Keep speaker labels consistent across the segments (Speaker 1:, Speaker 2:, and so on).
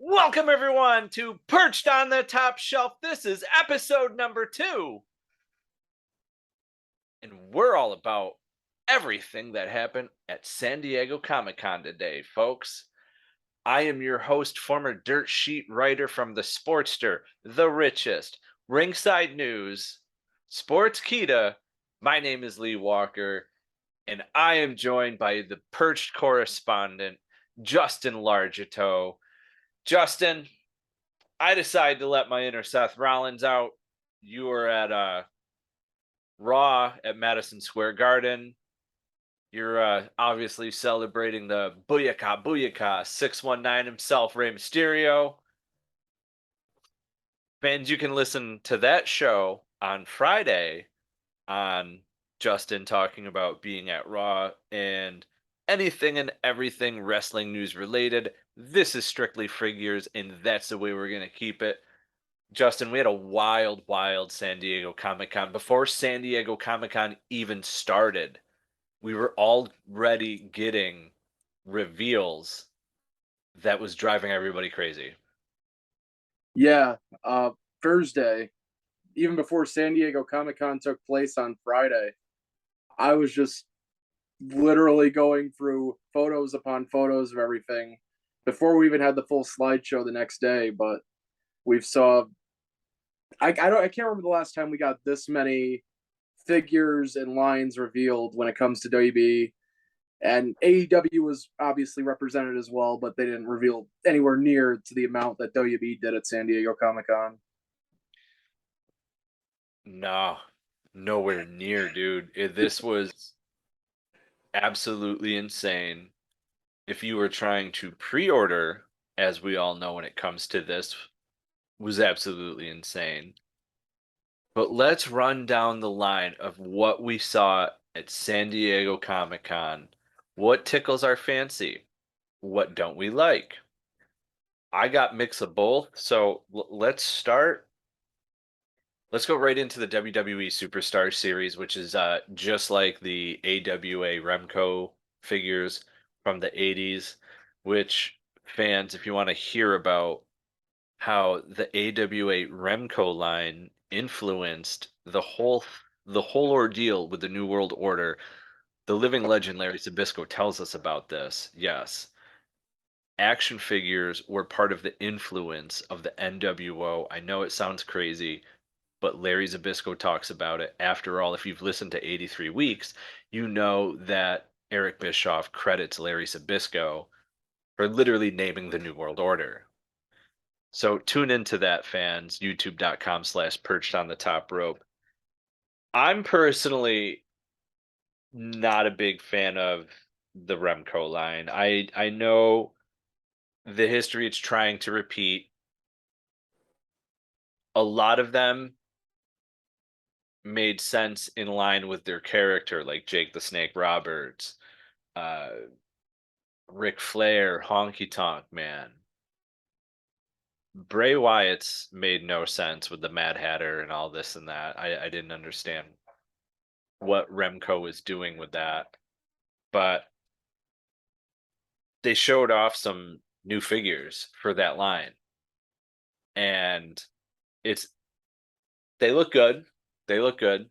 Speaker 1: Welcome, everyone, to Perched on the Top Shelf. This is episode number 2. And we're all about everything that happened at San Diego Comic-Con today, folks. I am your host, former dirt sheet writer from The Sportster, The Richest, Ringside News, Sports Kita. My name is Lee Walker, and I am joined by the Perched correspondent, Justin Largito. Justin, I decided to let my inner Seth Rollins out. You were at Raw at Madison Square Garden. You're obviously celebrating the Booyaka 619 himself, Rey Mysterio. Fans, you can listen to that show on Friday on Justin talking about being at Raw and anything and everything wrestling news related. This is strictly figures, and that's the way we're going to keep it. Justin, we had a wild San Diego Comic-Con. Before San Diego Comic-Con even started, we were already getting reveals that was driving everybody crazy.
Speaker 2: Yeah, Thursday, even before San Diego Comic-Con took place on Friday, I was just literally going through photos upon photos of everything before we even had the full slideshow the next day. But we've saw, I can't remember the last time we got this many figures and lines revealed when it comes to WB. And AEW was obviously represented as well, but they didn't reveal anywhere near to the amount that WB did at San Diego Comic-Con.
Speaker 1: No, nowhere near, dude. This was absolutely insane. If you were trying to pre-order, as we all know when it comes to this, was absolutely insane. But let's run down the line of what we saw at San Diego Comic-Con. What tickles our fancy? What don't we like? I got mix of both. So let's start. Let's go right into the WWE Superstars Series, which is just like the AWA Remco figures from the 80s, which fans, if you want to hear about how the AWA Remco line influenced the whole ordeal with the New World Order, the living legend Larry Zbyszko tells us about this. Yes, action figures were part of the influence of the NWO. I know it sounds crazy, but Larry Zbyszko talks about it. After all, if you've listened to 83 Weeks, you know that Eric Bischoff credits Larry Zbyszko for literally naming the New World Order. So tune into that, fans, youtube.com/perched on the top rope. I'm personally not a big fan of the Remco line. I know the history it's trying to repeat. A lot of them made sense in line with their character, like Jake the Snake Roberts, uh, Ric Flair, Honky Tonk Man. Bray Wyatt's made no sense with the Mad Hatter and all this and that. I didn't understand what Remco was doing with that. But they showed off some new figures for that line. And they look good. They look good.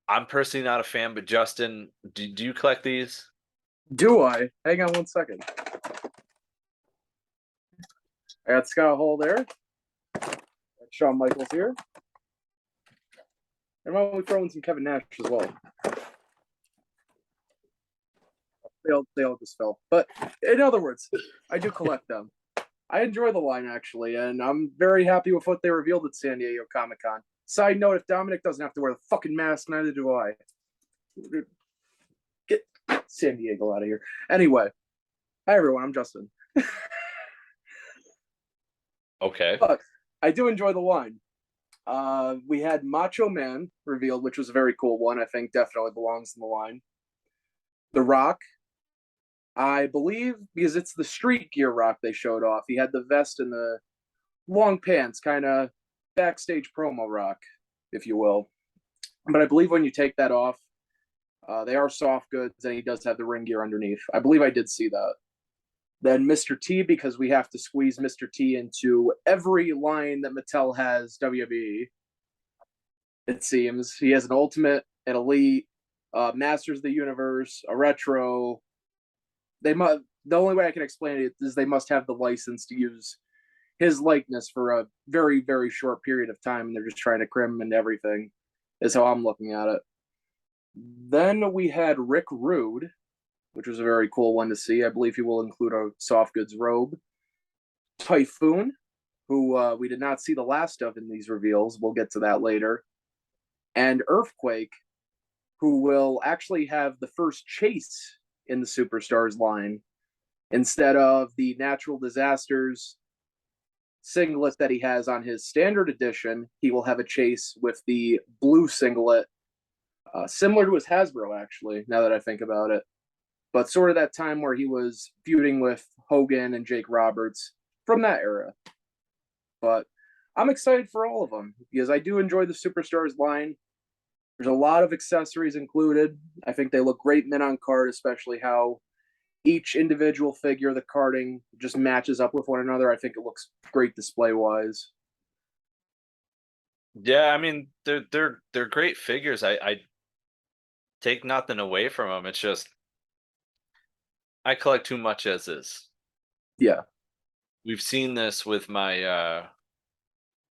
Speaker 1: I'm personally not a fan, but Justin, do you collect these?
Speaker 2: Do I? Hang on one second. I got Scott Hall there. Shawn Michaels here. And why don't we throw in some Kevin Nash as well? They all just fell. But in other words, I do collect them. I enjoy the line, actually, and I'm very happy with what they revealed at San Diego Comic-Con. Side note, if Dominic doesn't have to wear the fucking mask, neither do I. Get San Diego out of here. Anyway, hi, everyone. I'm Justin.
Speaker 1: Okay.
Speaker 2: But I do enjoy the line. We had Macho Man revealed, which was a very cool one. I think definitely belongs in the line. The Rock, I believe, because it's the street gear Rock they showed off. He had the vest and the long pants, kind of backstage promo Rock, if you will. But I believe when you take that off, they are soft goods, and he does have the ring gear underneath. I believe I did see that. Then Mr. T, because we have to squeeze Mr. T into every line that Mattel has WWE. It seems he has an Ultimate, an Elite, Masters of the Universe, a Retro. They must. The only way I can explain it is they must have the license to use his likeness for a very, very short period of time, and they're just trying to cram him into everything. Is how I'm looking at it. Then we had Rick Rude, which was a very cool one to see. I believe he will include a soft goods robe. Typhoon, who we did not see the last of in these reveals. We'll get to that later. And Earthquake, who will actually have the first chase in the Superstars line instead of the Natural Disasters singlet that he has on his standard edition. He will have a chase with the blue singlet, similar to his Hasbro, actually, now that I think about it. But sort of that time where he was feuding with Hogan and Jake Roberts from that era. But I'm excited for all of them because I do enjoy the Superstars line. There's a lot of accessories included. I think they look great mint on card, especially how each individual figure, the carding just matches up with one another. I think it looks great display wise.
Speaker 1: Yeah, I mean they're great figures. I take nothing away from them. It's just I collect too much as is.
Speaker 2: Yeah.
Speaker 1: We've seen this with my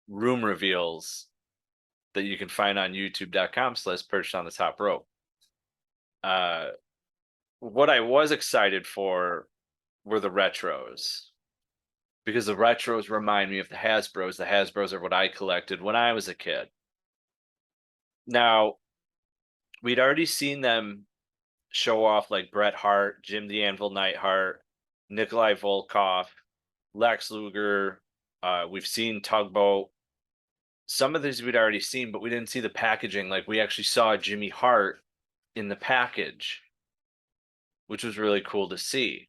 Speaker 1: room reveals that you can find on youtube.com/perched on the top rope. What I was excited for were the retros because the retros remind me of the Hasbros. The Hasbros are what I collected when I was a kid. Now, we'd already seen them show off like Bret Hart, Jim the Anvil Neidhart, Nikolai Volkov, Lex Luger. We've seen Tugboat. Some of these we'd already seen, but we didn't see the packaging. Like we actually saw Jimmy Hart in the package, which was really cool to see.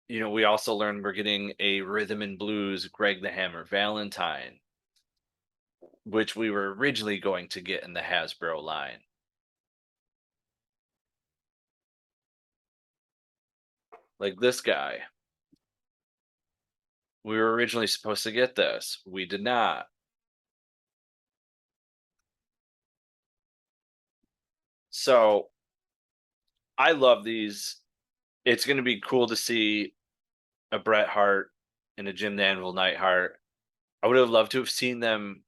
Speaker 1: You know, we also learned we're getting a Rhythm and Blues Greg the Hammer Valentine, which we were originally going to get in the Hasbro line. Like this guy. We were originally supposed to get this. We did not. So I love these. It's going to be cool to see a Bret Hart and a Jim the Anvil Neidhart. I would have loved to have seen them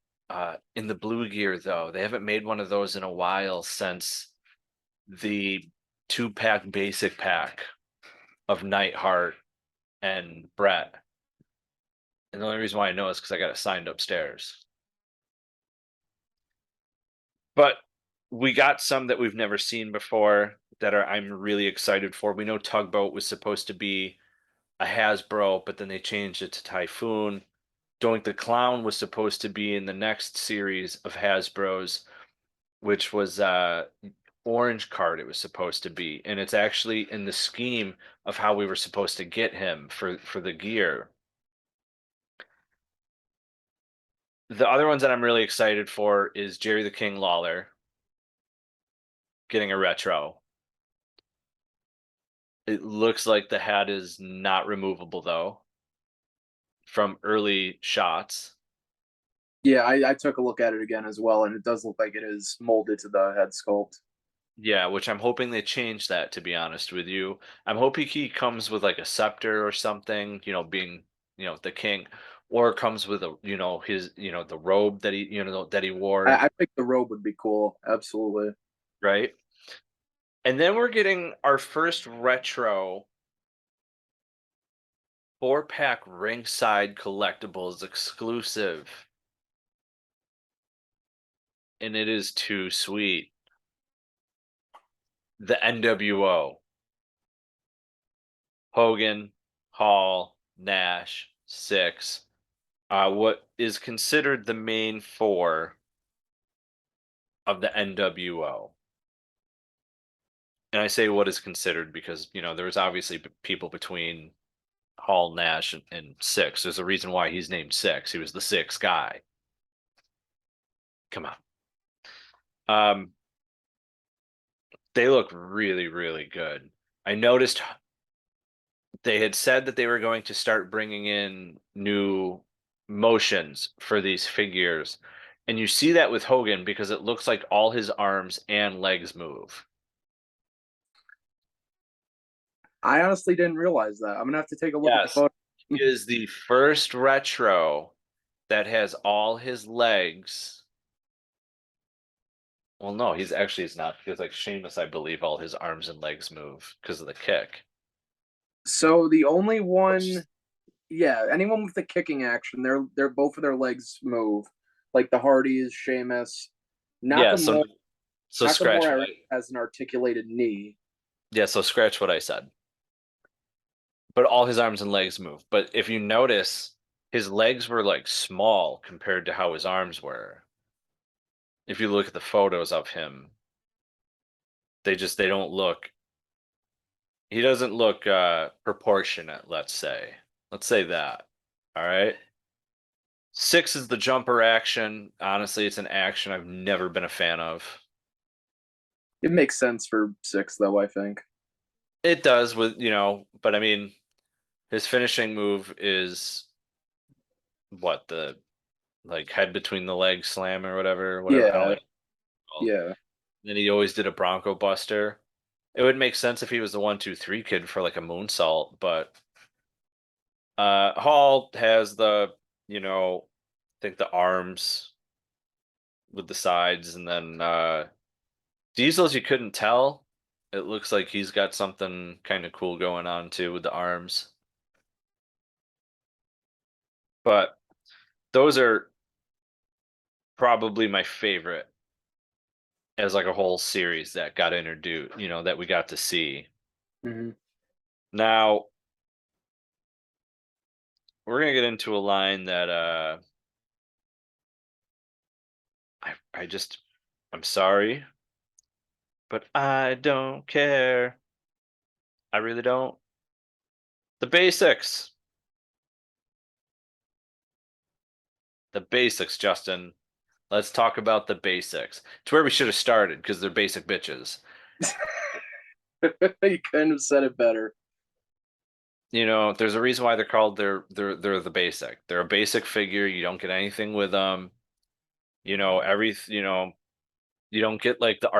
Speaker 1: in the blue gear, though. They haven't made one of those in a while since the 2-pack basic pack of Neidhart and Bret. And the only reason why I know is because I got it signed upstairs. But we got some that we've never seen before that I'm really excited for. We know Tugboat was supposed to be a Hasbro, but then they changed it to Typhoon. Doink the Clown was supposed to be in the next series of Hasbro's, which was orange card it was supposed to be. And it's actually in the scheme of how we were supposed to get him for the gear. The other ones that I'm really excited for is Jerry the King Lawler getting a retro. It looks like the hat is not removable though from early shots.
Speaker 2: Yeah, I took a look at it again as well, and it does look like it is molded to the head sculpt.
Speaker 1: Yeah, which I'm hoping they change that, to be honest with you. I'm hoping he comes with like a scepter or something, being, the king, or comes with his, the robe that he wore,
Speaker 2: I think the robe would be cool. Absolutely.
Speaker 1: right? And then we're getting our first retro 4-pack Ringside Collectibles exclusive. And it is too sweet. The NWO. Hogan, Hall, Nash, Six. What is considered the main four of the NWO. And I say what is considered because, there was obviously people between Hall, Nash, and Six. There's a reason why he's named Six. He was the sixth guy. Come on. They look really, really good. I noticed they had said that they were going to start bringing in new motions for these figures. And you see that with Hogan because it looks like all his arms and legs move.
Speaker 2: I honestly didn't realize that. I'm gonna have to take a look at the
Speaker 1: Yes.
Speaker 2: photo.
Speaker 1: He is the first retro that has all his legs. Well, no, he's not because like Sheamus, I believe all his arms and legs move because of the kick.
Speaker 2: So the only one, yeah, anyone with the kicking action, they're both of their legs move, like the Hardys, Sheamus.
Speaker 1: Yeah, so scratch what
Speaker 2: Nakamura
Speaker 1: I
Speaker 2: has an articulated knee.
Speaker 1: yeah, so scratch what I said. But all his arms and legs move. But if you notice, his legs were like small compared to how his arms were. If you look at the photos of him, they don't look he doesn't look proportionate, let's say. Let's say that. All right. 6 is the jumper action. Honestly, it's an action I've never been a fan of.
Speaker 2: It makes sense for 6, though, I think.
Speaker 1: It does with, but I mean, his finishing move is what the like head between the legs slam or whatever. I don't
Speaker 2: Yeah,
Speaker 1: like it at all.
Speaker 2: yeah.
Speaker 1: Then he always did a Bronco Buster. It would make sense if he was the 1, 2, 3 kid for like a moonsault, but Hall has I think the arms with the sides, and then Diesel's you couldn't tell. It looks like he's got something kind of cool going on too with the arms. But those are probably my favorite as like a whole series that got introduced, that we got to see.
Speaker 2: Hmm.
Speaker 1: Now, we're gonna get into a line that I just I'm sorry, but I don't care. I really don't. The basics. The basics, Justin. Let's talk about the basics. It's where we should have started because they're basic bitches.
Speaker 2: You kind of said it better.
Speaker 1: There's a reason why they're called they're the basic. They're a basic figure. You don't get anything with them. Every you don't get like the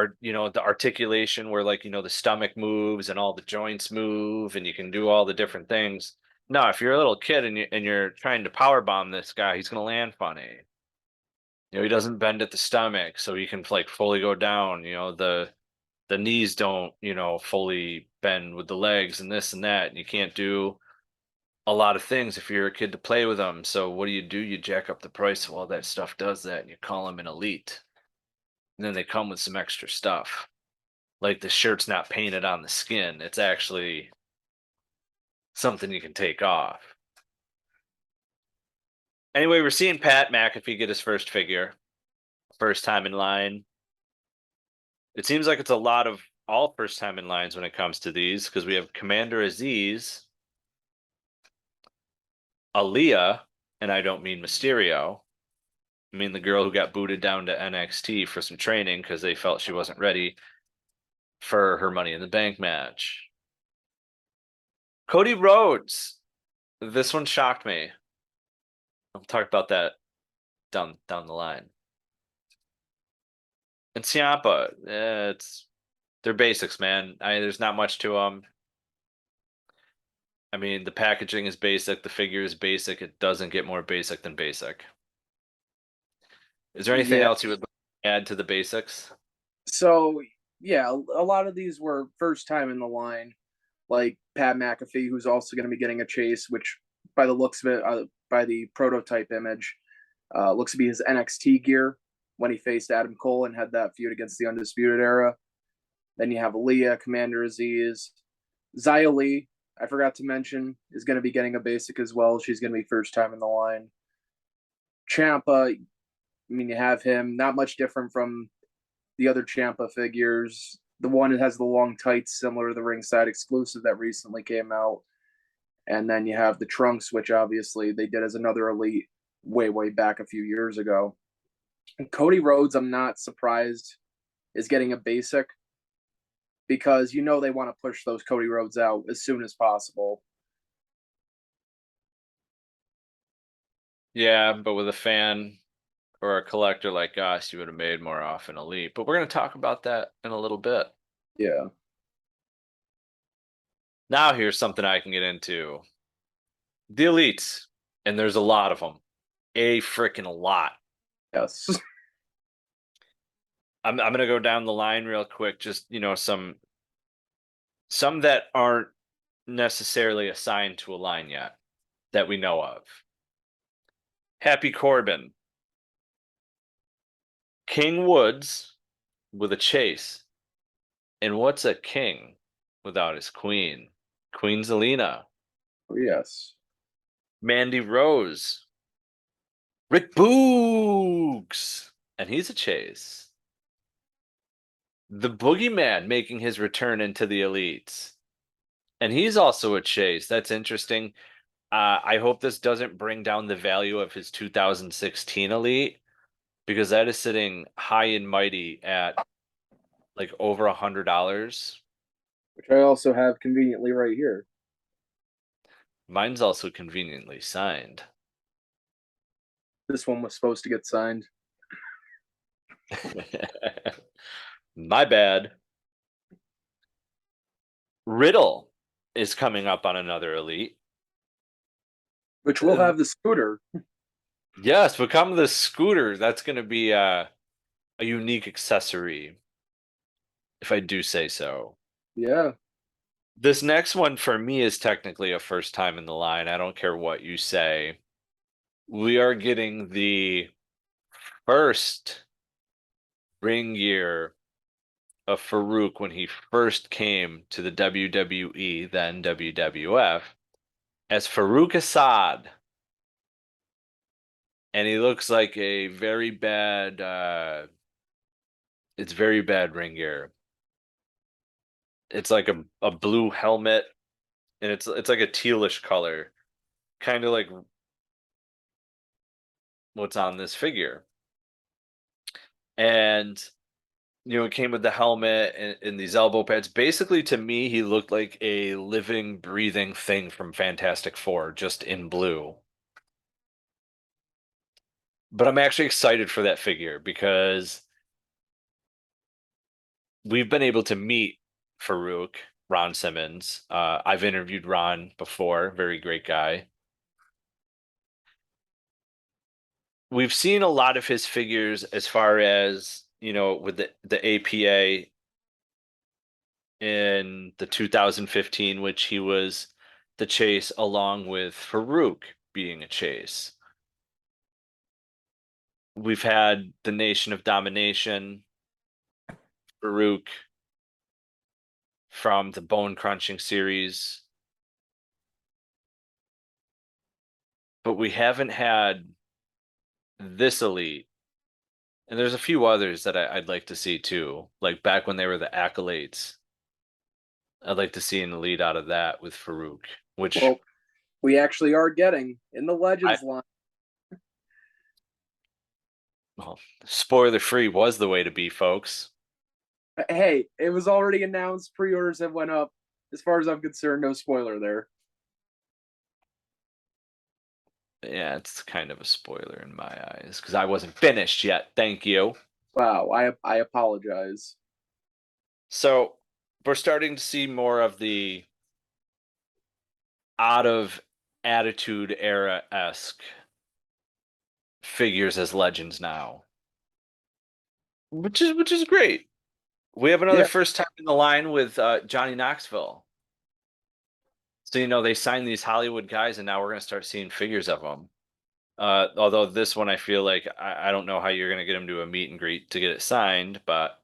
Speaker 1: articulation where like the stomach moves and all the joints move and you can do all the different things. No, if you're a little kid and you're trying to power bomb this guy, he's gonna land funny. He doesn't bend at the stomach, so he can like fully go down. The knees don't fully bend with the legs and this and that. And you can't do a lot of things if you're a kid to play with them. So what do? You jack up the price of all that stuff does that, and you call them an elite. And then they come with some extra stuff. Like the shirt's not painted on the skin. It's actually something you can take off. Anyway, we're seeing Pat McAfee get his first figure. First time in line. It seems like it's a lot of all first time in lines when it comes to these because we have Commander Aziz, Aaliyah, and I don't mean Mysterio. I mean the girl who got booted down to NXT for some training because they felt she wasn't ready for her Money in the Bank match. Cody Rhodes. This one shocked me. I'll talk about that down the line. And Ciampa, they're basics, man. There's not much to them. I mean, the packaging is basic, the figure is basic. It doesn't get more basic than basic. Is there anything
Speaker 2: Yeah.
Speaker 1: else you would add to the basics?
Speaker 2: So yeah, a lot of these were first time in the line, like Pat McAfee, who's also going to be getting a chase, which by the looks of it, by the prototype image, looks to be his NXT gear when he faced Adam Cole and had that feud against the Undisputed Era. Then you have Aaliyah, Commander Aziz, Xia Li. I forgot to mention is going to be getting a basic as well. She's going to be first time in the line. Ciampa, I mean, you have him. Not much different from the other Ciampa figures. The one that has the long tights, similar to the Ringside Exclusive that recently came out. And then you have the Trunks, which obviously they did as another elite way back a few years ago. And Cody Rhodes, I'm not surprised, is getting a basic because they want to push those Cody Rhodes out as soon as possible.
Speaker 1: Yeah, but with a fan or a collector like us, you would have made more off an Elite. But we're going to talk about that in a little bit.
Speaker 2: Yeah.
Speaker 1: Now, here's something I can get into. The Elites, and there's a lot of them. A freaking lot.
Speaker 2: Yes.
Speaker 1: I'm gonna go down the line real quick. Just some that aren't necessarily assigned to a line yet that we know of. Happy Corbin, King Woods with a chase, and what's a king without his queen? Queen Zelina,
Speaker 2: Oh, yes.
Speaker 1: Mandy Rose, Rick Boogs, and he's a chase. The Boogeyman making his return into the Elites. And he's also a chase. That's interesting. I hope this doesn't bring down the value of his 2016 Elite because that is sitting high and mighty at like over $100.
Speaker 2: Which I also have conveniently right here.
Speaker 1: Mine's also conveniently signed.
Speaker 2: This one was supposed to get signed.
Speaker 1: My bad. Riddle is coming up on another Elite.
Speaker 2: Which will have the scooter.
Speaker 1: Yes, become the scooter. That's going to be a unique accessory, if I do say so.
Speaker 2: Yeah.
Speaker 1: This next one for me is technically a first time in the line. I don't care what you say. We are getting the first ring gear of Farouk when he first came to the WWE, then WWF, as Farouk Assad. And he looks like a very bad, it's very bad ring gear. It's like a blue helmet, and it's like a tealish color, kind of like what's on this figure. And it came with the helmet and these elbow pads. Basically, to me, he looked like a living, breathing thing from Fantastic Four, just in blue. But I'm actually excited for that figure because we've been able to meet Farouk Ron Simmons. I've interviewed Ron before, very great guy. We've seen a lot of his figures as far as, with the APA in the 2015, which he was the chase along with Farouk being a chase. We've had the Nation of Domination, Farouk from the Bone Crunching series, but we haven't had this Elite. And there's a few others that I'd like to see too, like back when they were the Accolades. I'd like to see an Elite out of that with Farouk, which
Speaker 2: Well, we actually are getting in the
Speaker 1: I,
Speaker 2: Legends line.
Speaker 1: well, spoiler free was the way to be, folks.
Speaker 2: Hey, it was already announced. Pre-orders have went up. As far as I'm concerned, no spoiler there.
Speaker 1: Yeah, it's kind of a spoiler in my eyes because I wasn't finished yet. Thank you.
Speaker 2: Wow, I apologize.
Speaker 1: So we're starting to see more of the out of attitude era esque figures as legends now, which is great. We have another
Speaker 2: Yeah,
Speaker 1: first time in the line with Johnny Knoxville. So they signed these Hollywood guys, and now we're gonna start seeing figures of them. Although this one, I feel like I don't know how you're gonna get him to a meet and greet to get it signed, but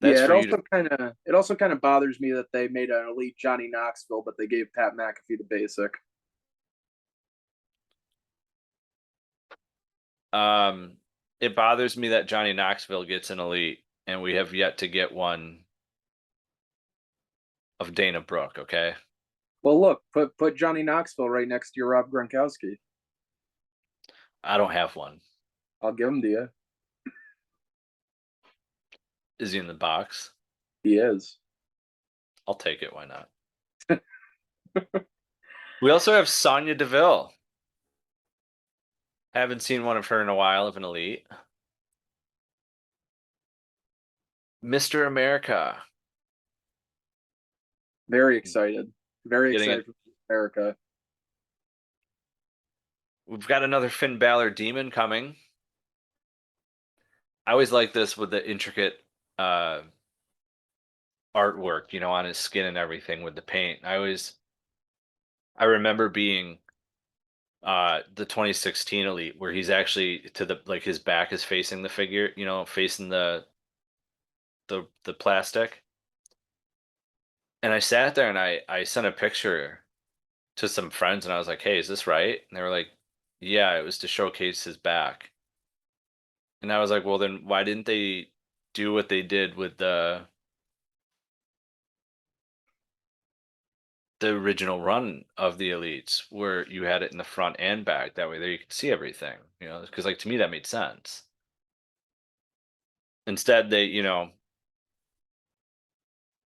Speaker 1: that's
Speaker 2: yeah.
Speaker 1: for you to.
Speaker 2: It also kind of bothers me that they made an elite Johnny Knoxville, but they gave Pat McAfee the basic.
Speaker 1: It bothers me that Johnny Knoxville gets an elite, and we have yet to get one of Dana Brooke. Okay,
Speaker 2: Well, look, put Johnny Knoxville right next to your Rob Gronkowski.
Speaker 1: I don't have one.
Speaker 2: I'll give him to you.
Speaker 1: Is he in the box?
Speaker 2: He is.
Speaker 1: I'll take it. Why not? We also have Sonya Deville. Haven't seen one of her in a while of an Elite. Mr. America.
Speaker 2: Very excited. Very
Speaker 1: Getting
Speaker 2: excited
Speaker 1: it.
Speaker 2: for America.
Speaker 1: We've got another Finn Balor demon coming. I always like this with the intricate uh artwork, on his skin and everything with the paint. I remember being the 2016 Elite where he's actually to the like his back is facing the figure, facing the plastic. And I sat there and I sent a picture to some friends and I was like, "Hey, is this right?" And they were like, "Yeah, it was to showcase his back." And I was like, "Well, then why didn't they do what they did with the original run of the Elites where you had it in the front and back? That way there you could see everything, because like to me that made sense. Instead,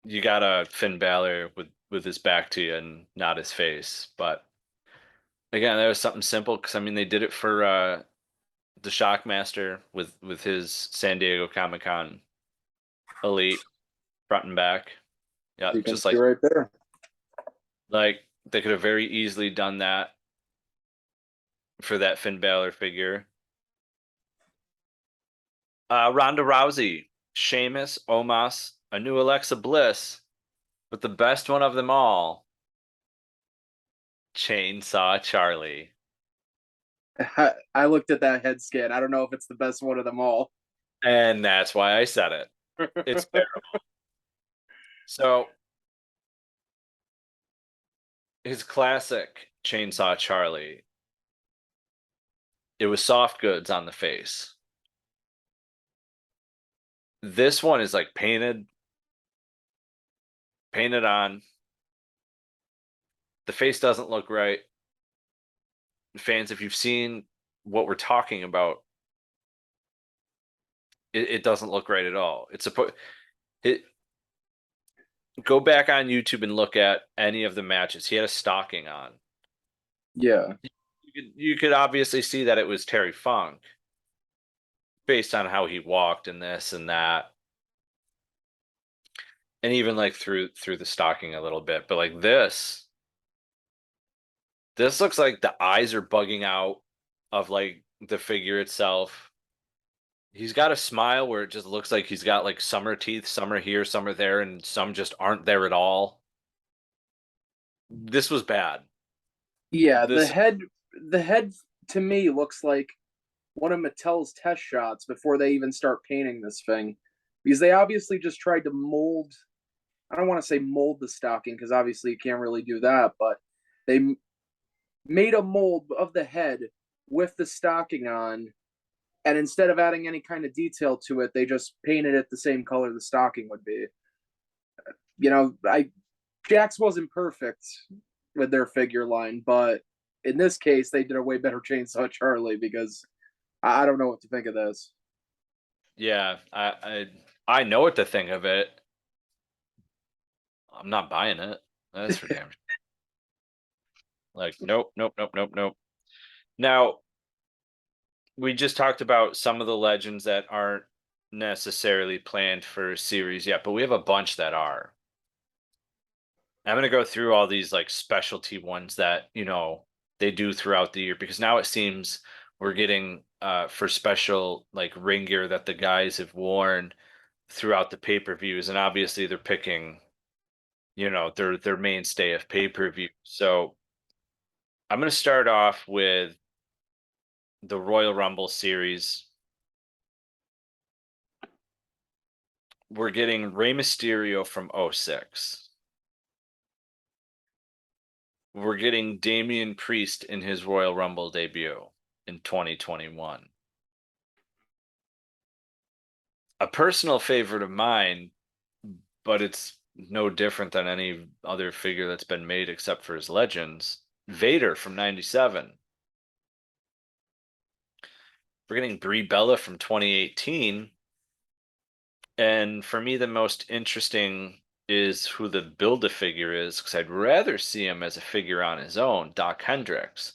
Speaker 1: you got a Finn Balor with his back to you and not his face. But again, that was something simple because I mean they did it for the Shockmaster with his San Diego Comic Con Elite front and back. Yeah,
Speaker 2: You can
Speaker 1: just
Speaker 2: see right there.
Speaker 1: like they could have very easily done that for that Finn Balor figure. Ronda Rousey, Sheamus, Omos, a new Alexa Bliss, but the best one of them all, Chainsaw Charlie.
Speaker 2: I looked at that head scan. I don't know if it's the best one of them all.
Speaker 1: And that's why I said it. It's terrible. So his classic Chainsaw Charlie, it was soft goods on the face. This one is like painted on. The face doesn't look right. Fans, if you've seen what we're talking about, it doesn't look right at all. It go back on YouTube and look at any of the matches. He had a stocking on.
Speaker 2: Yeah.
Speaker 1: You could obviously see that it was Terry Funk based on how he walked and this and that. And even like through the stocking a little bit. But like this looks like the eyes are bugging out of like the figure itself. He's got a smile where it just looks like he's got like summer teeth, some are here, some are there, and some just aren't there at all. This was bad.
Speaker 2: Yeah,
Speaker 1: This
Speaker 2: the head to me looks like one of Mattel's test shots before they even start painting this thing. Because they obviously just tried to mold, I don't want to say mold the stocking because obviously you can't really do that, but they made a mold of the head with the stocking on, and instead of adding any kind of detail to it, they just painted it the same color the stocking would be. I Jax wasn't perfect with their figure line, but in this case, they did a way better Chainsaw Charlie because I don't know what to think of this.
Speaker 1: Yeah, I know what to think of it. I'm not buying it. That's for damn sure. Like, nope, nope, nope, nope, nope. Now, we just talked about some of the legends that aren't necessarily planned for a series yet, but we have a bunch that are. I'm going to go through all these like specialty ones that, they do throughout the year because now it seems we're getting for special like ring gear that the guys have worn throughout the pay-per-views, and obviously they're picking, their mainstay of pay-per-view. So I'm going to start off with the Royal Rumble series. We're getting Rey Mysterio from '06. We're getting Damian Priest in his Royal Rumble debut in 2021. A personal favorite of mine, but it's no different than any other figure that's been made except for his legends, Vader from '97. We're getting Brie Bella from 2018. And for me, the most interesting is who the Build-A-Figure is, because I'd rather see him as a figure on his own, Doc Hendricks.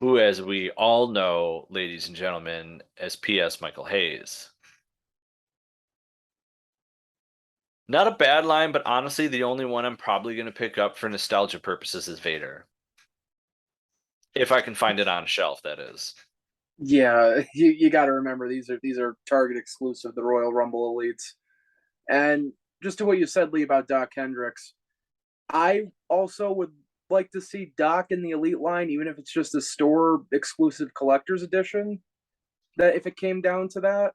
Speaker 1: who, as we all know, ladies and gentlemen, as P.S. Michael Hayes. Not a bad line, but honestly, the only one I'm probably going to pick up for nostalgia purposes is Vader. If I can find it on a shelf, that is.
Speaker 2: Yeah, you got to remember these are Target exclusive, the Royal Rumble Elites. And just to what you said, Lee, about Doc Hendricks, I also would like to see Doc in the Elite line, even if it's just a store exclusive collector's edition. That if it came down to that,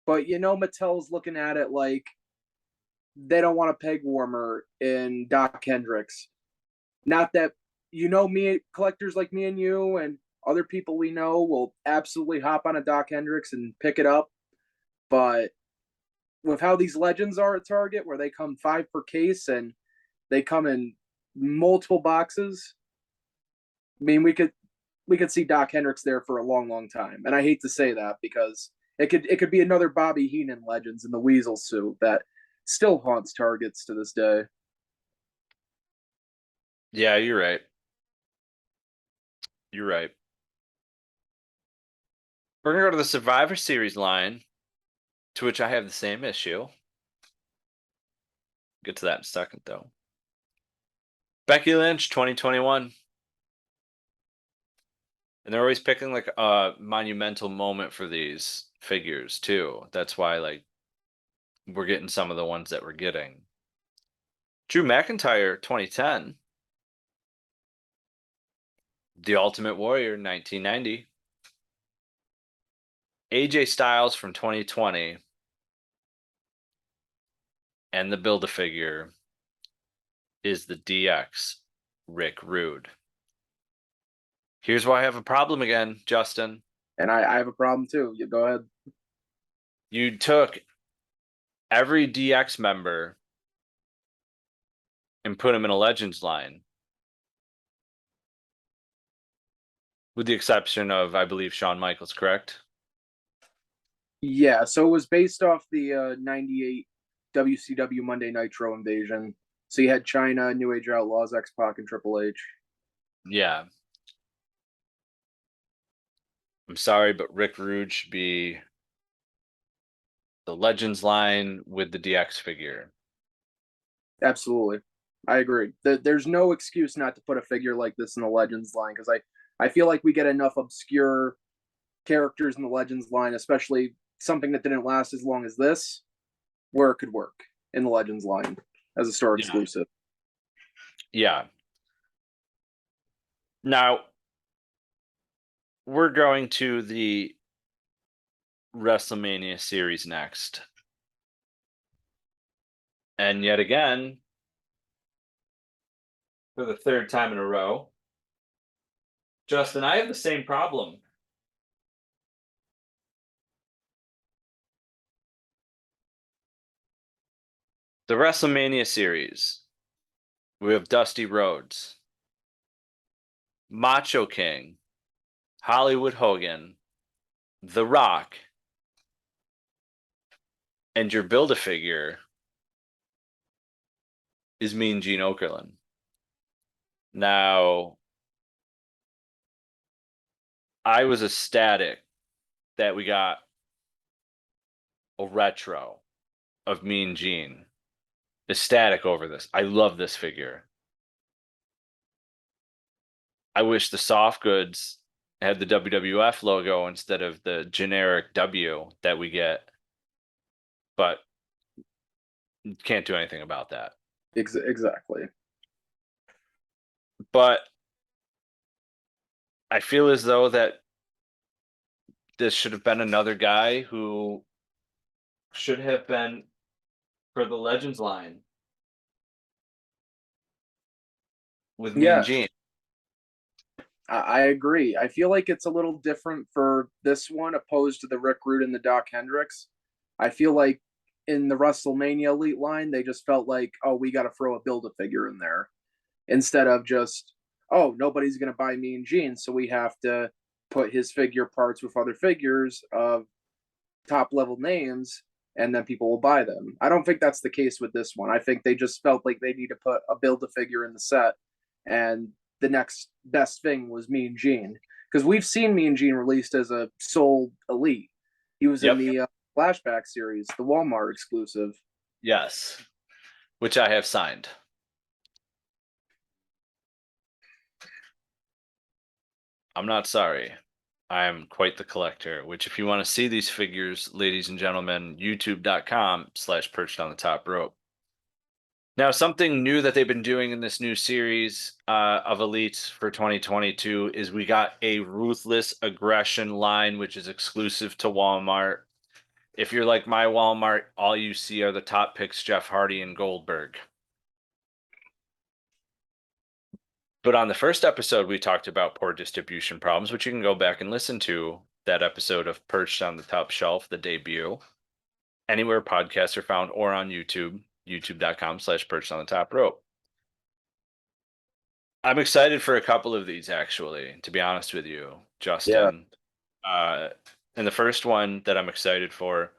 Speaker 2: but Mattel's looking at it like they don't want a peg warmer in Doc Hendricks. Not that me, collectors like me and you and other people we know will absolutely hop on a Doc Hendricks and pick it up, but with how these legends are at Target, where they come 5 per case and they come in multiple boxes, I mean, we could see Doc Hendricks there for a long, long time. And I hate to say that because it could be another Bobby Heenan Legends in the Weasel suit that still haunts Targets to this day.
Speaker 1: Yeah, you're right. You're right. We're going to go to the Survivor Series line, to which I have the same issue. Get to that in a second, though. Becky Lynch, 2021. And they're always picking like a monumental moment for these figures, too. That's why, like, we're getting some of the ones that we're getting. Drew McIntyre, 2010. The Ultimate Warrior, 1990. AJ Styles from 2020. And the Build-A-Figure is the DX Rick Rude. Here's why I have a problem again, Justin.
Speaker 2: And I have a problem too. You go ahead.
Speaker 1: You took every DX member and put them in a Legends line. With the exception of, I believe, Shawn Michaels, correct?
Speaker 2: Yeah, so it was based off the 98 WCW Monday Nitro invasion. So you had China, New Age Outlaws, X-Pac, and Triple H.
Speaker 1: Yeah. I'm sorry, but Rick Rude should be the Legends line with the DX figure.
Speaker 2: Absolutely. I agree. There's no excuse not to put a figure like this in the Legends line because I feel like we get enough obscure characters in the Legends line, especially something that didn't last as long as this, where it could work in the Legends line as a store exclusive.
Speaker 1: Yeah. Now, we're going to the Wrestlemania Series next. And yet again, for the third time in a row, Justin, I have the same problem. The WrestleMania Series. We have Dusty Rhodes, Macho King, Hollywood Hogan, The Rock, and your Build-A-Figure is Mean Gene Okerlund. Now, I was ecstatic that we got a retro of Mean Gene. Ecstatic over this. I love this figure. I wish the soft goods had the WWF logo instead of the generic W that we get, but can't do anything about that.
Speaker 2: Exactly.
Speaker 1: But I feel as though that this should have been another guy who should have been for the Legends line with Mean Gene.
Speaker 2: I agree. I feel like it's a little different for this one opposed to the Rick Rude and the Doc Hendricks. I feel like in the WrestleMania Elite line, they just felt like, oh, we got to throw a Build-A-Figure in there instead of just, oh, nobody's going to buy Mean Gene, so we have to put his figure parts with other figures of top level names, and then people will buy them. I don't think that's the case with this one. I think they just felt like they need to put a Build-A-Figure in the set, and the next best thing was Mean Gene, because we've seen Mean Gene released as a sole elite. He was in
Speaker 1: Yep.
Speaker 2: the flashback series, the Walmart exclusive.
Speaker 1: Yes. Which I have signed. I'm not sorry. I'm quite the collector, which if you want to see these figures, ladies and gentlemen, youtube.com/perched on the top rope. Now, something new that they've been doing in this new series of Elites for 2022 is we got a Ruthless Aggression line, which is exclusive to Walmart. If you're like my Walmart, all you see are the top picks, Jeff Hardy and Goldberg. But on the first episode, we talked about poor distribution problems, which you can go back and listen to that episode of Perched on the Top Shelf, the debut, anywhere podcasts are found or on YouTube, youtube.com/perched on the top rope. I'm excited for a couple of these, actually, to be honest with you,
Speaker 2: Yeah.
Speaker 1: Justin. And the first one that I'm excited for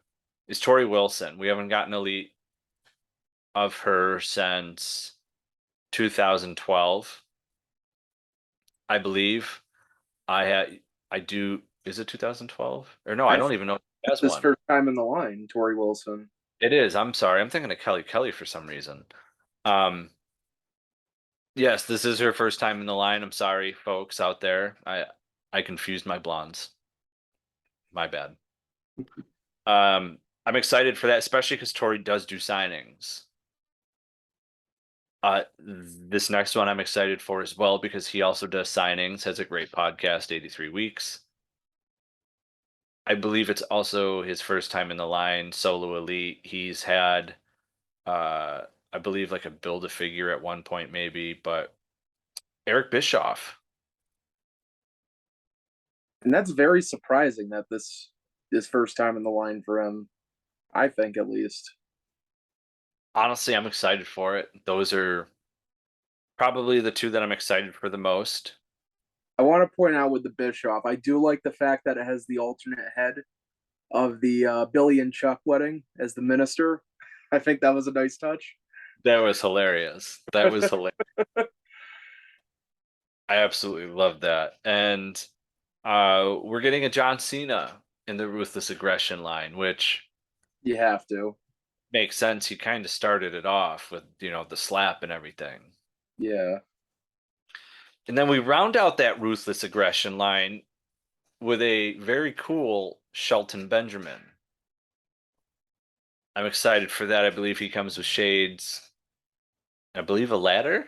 Speaker 1: is Tori Wilson. We haven't gotten Elite of her since 2012, I believe. I do. Is it 2012? Or no, I
Speaker 2: I
Speaker 1: don't
Speaker 2: think
Speaker 1: even know if it has
Speaker 2: this
Speaker 1: one.
Speaker 2: first time in the line, Tori Wilson.
Speaker 1: It is. I'm sorry. I'm thinking of Kelly for some reason. Um, yes, this is her first time in the line. I'm sorry, folks out there. I confused my blondes. My bad. I'm excited for that, especially because Tori does do signings. This next one I'm excited for as well because he also does signings, has a great podcast, 83 Weeks. I believe it's also his first time in the line, solo elite. He's had, I believe, like a build a figure at one point, maybe, but Eric Bischoff.
Speaker 2: And that's very surprising that this is first time in the line for him. I think, at least.
Speaker 1: Honestly, I'm excited for it. Those are probably the two that I'm excited for the most.
Speaker 2: I want to point out with the Bischoff, I do like the fact that it has the alternate head of the Billy and Chuck wedding as the minister. I think that was a nice touch.
Speaker 1: That was hilarious. That was hilarious. I absolutely love that. And we're getting a John Cena in the Ruthless Aggression line, which
Speaker 2: You have to.
Speaker 1: makes sense. He kind of started it off with, the slap and everything.
Speaker 2: Yeah.
Speaker 1: And then we round out that Ruthless Aggression line with a very cool Shelton Benjamin. I'm excited for that. I believe he comes with shades. I believe a ladder,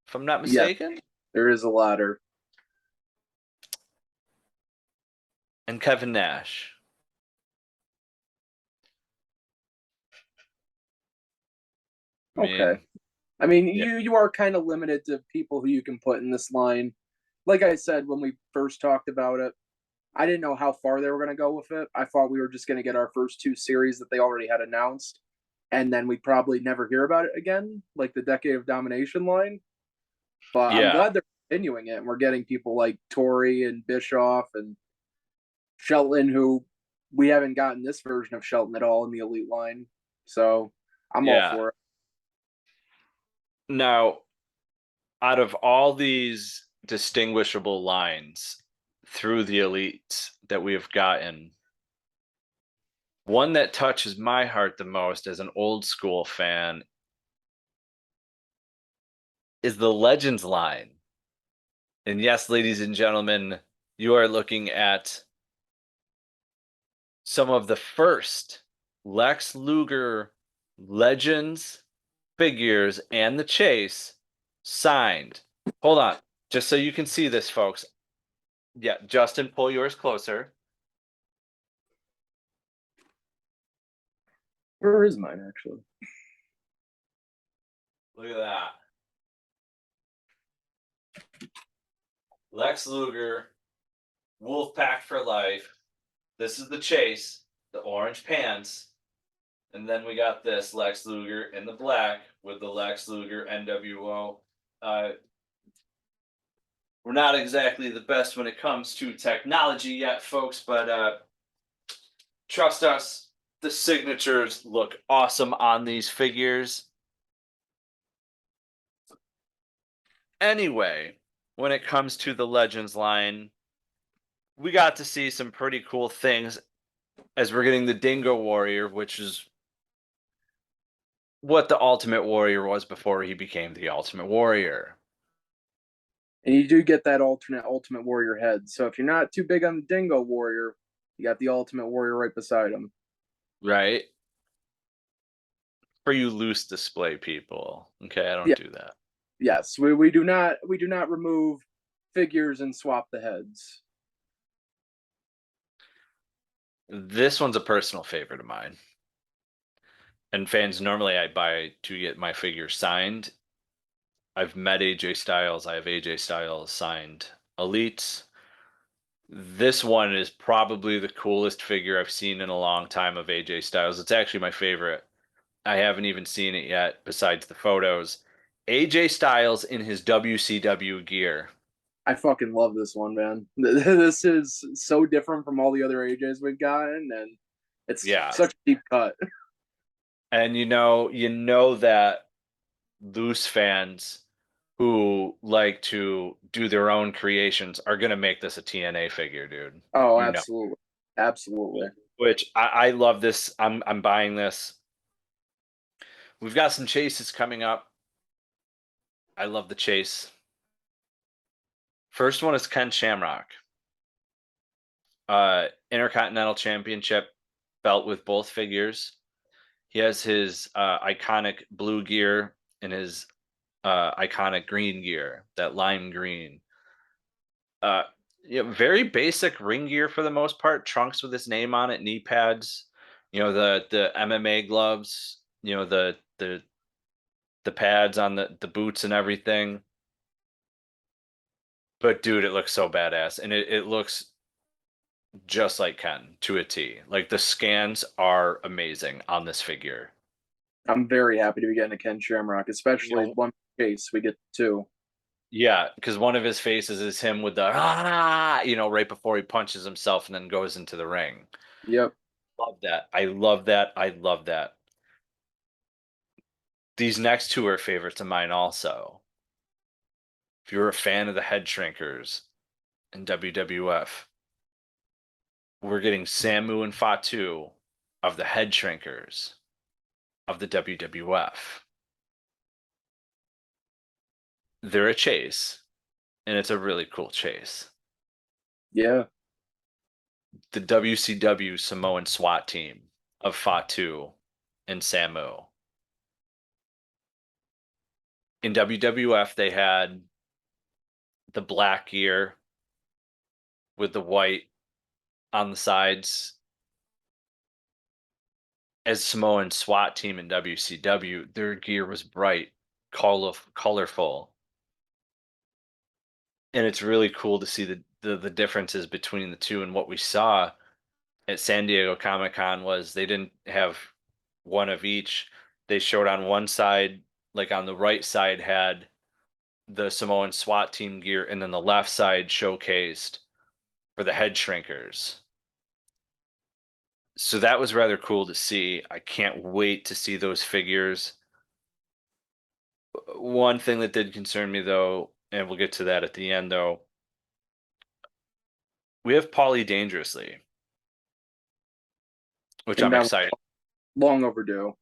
Speaker 1: if I'm not
Speaker 2: Yeah,
Speaker 1: mistaken.
Speaker 2: there is a ladder.
Speaker 1: And Kevin Nash.
Speaker 2: Okay. I mean,
Speaker 1: Yeah.
Speaker 2: you are kind of limited to people who you can put in this line. Like I said when we first talked about it, I didn't know how far they were going to go with it. I thought we were just going to get our first two series that they already had announced, and then we'd probably never hear about it again, like the Decade of Domination line. But I'm
Speaker 1: Yeah.
Speaker 2: glad they're continuing it, and we're getting people like Tori and Bischoff and Shelton, who we haven't gotten this version of Shelton at all in the Elite line. So I'm all
Speaker 1: Yeah.
Speaker 2: for it.
Speaker 1: Now, out of all these distinguishable lines through the Elites that we have gotten, one that touches my heart the most as an old school fan is the Legends line. And yes, ladies and gentlemen, you are looking at some of the first Lex Luger Legends figures and the chase signed. Hold on, just so you can see this, folks. Yeah, Justin, pull yours closer.
Speaker 2: Where is mine, actually?
Speaker 1: Look at that. Lex Luger, Wolfpack for life. This is the chase, the orange pants. And then we got this Lex Luger in the black with the Lex Luger NWO. We're not exactly the best when it comes to technology yet, folks, but trust us, the signatures look awesome on these figures. Anyway, when it comes to the Legends line, we got to see some pretty cool things as we're getting the Dingo Warrior, which is what the Ultimate Warrior was before he became the Ultimate Warrior.
Speaker 2: And you do get that alternate Ultimate Warrior head. So if you're not too big on the Dingo Warrior, you got the Ultimate Warrior right beside him.
Speaker 1: Right? For you loose display people. Okay, I don't do that.
Speaker 2: Yes, we do not remove figures and swap the heads.
Speaker 1: This one's a personal favorite of mine. And fans, normally I buy to get my figure signed. I've met AJ Styles. I have AJ Styles signed Elites. This one is probably the coolest figure I've seen in a long time of AJ Styles. It's actually my favorite. I haven't even seen it yet, besides the photos. AJ Styles in his WCW gear.
Speaker 2: I fucking love this one, man. This is so different from all the other AJs we've gotten, and it's such a deep cut.
Speaker 1: And you know that loose fans who like to do their own creations are gonna make this a TNA figure, dude.
Speaker 2: Oh, absolutely, absolutely.
Speaker 1: Which I love this. I'm buying this. We've got some chases coming up. I love the chase. First one is Ken Shamrock. Intercontinental Championship belt with both figures. He has his iconic blue gear and his iconic green gear, that lime green. Very basic ring gear for the most part. Trunks with his name on it, knee pads. The MMA gloves. The pads on the boots and everything. But dude, it looks so badass, and it looks just like Ken to a T. Like the scans are amazing on this figure.
Speaker 2: I'm very happy to be getting a Ken Shamrock, especially one case we get two.
Speaker 1: Yeah, because one of his faces is him with the right before he punches himself and then goes into the ring.
Speaker 2: Yep.
Speaker 1: Love that. I love that. I love that. These next two are favorites of mine also. If you're a fan of the head shrinkers in WWF, we're getting Samu and Fatu of the head shrinkers of the WWF. They're a chase, and it's a really cool chase.
Speaker 2: Yeah.
Speaker 1: The WCW Samoan SWAT team of Fatu and Samu. In WWF, they had the black gear with the white on the sides. As Samoan SWAT team in WCW, their gear was bright, colorful. And it's really cool to see the differences between the two. And what we saw at San Diego Comic-Con was they didn't have one of each. They showed on one side, like on the right side had the Samoan SWAT team gear, and then the left side showcased for the head shrinkers. So that was rather cool to see. I can't wait to see those figures. One thing that did concern me though, and we'll get to that at the end though, we have Paulie Dangerously, which I'm excited.
Speaker 2: Long overdue.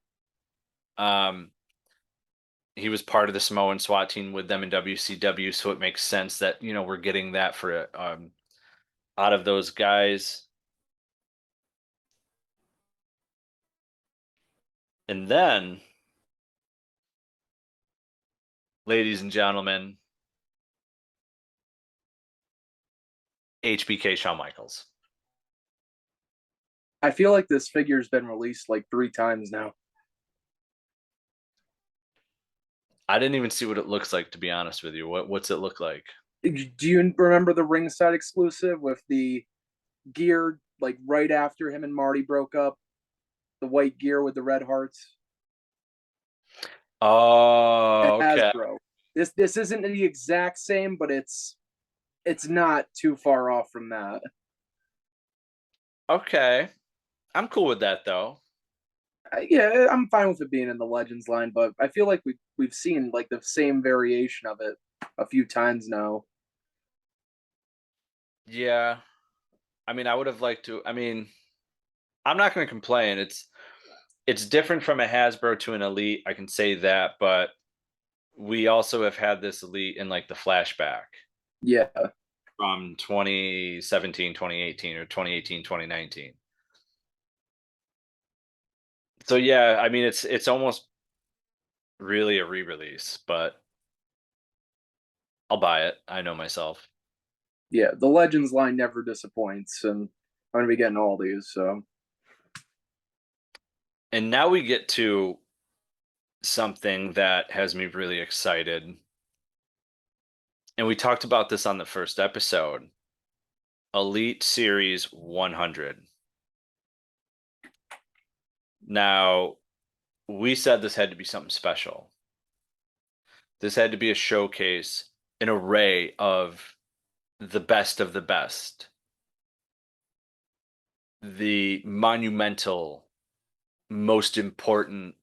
Speaker 1: He was part of the Samoan SWAT team with them in WCW, so it makes sense that we're getting that for out of those guys. And then, ladies and gentlemen, HBK Shawn Michaels.
Speaker 2: I feel like this figure's been released like 3 times now.
Speaker 1: I didn't even see what it looks like, to be honest with you. What's it look like?
Speaker 2: Do you remember the Ringside exclusive with the gear like right after him and Marty broke up? The white gear with the red hearts.
Speaker 1: Oh, okay.
Speaker 2: Hasbro. This isn't the exact same, but it's not too far off from that.
Speaker 1: Okay. I'm cool with that though.
Speaker 2: Yeah, I'm fine with it being in the Legends line, but I feel like we've seen like the same variation of it a few times now.
Speaker 1: Yeah. I mean, I would have liked to. I mean, I'm not going to complain. It's different from a Hasbro to an Elite. I can say that, but we also have had this Elite in like the flashback
Speaker 2: Yeah.
Speaker 1: from 2017, 2018, or 2018, 2019. So yeah, I mean, it's almost really a re-release, but I'll buy it. I know myself.
Speaker 2: Yeah. The Legends line never disappoints, and I'm gonna be getting all these. So
Speaker 1: And now we get to something that has me really excited. And we talked about this on the first episode. Elite Series 100. Now, we said this had to be something special. This had to be a showcase, an array of the best, the monumental, most important,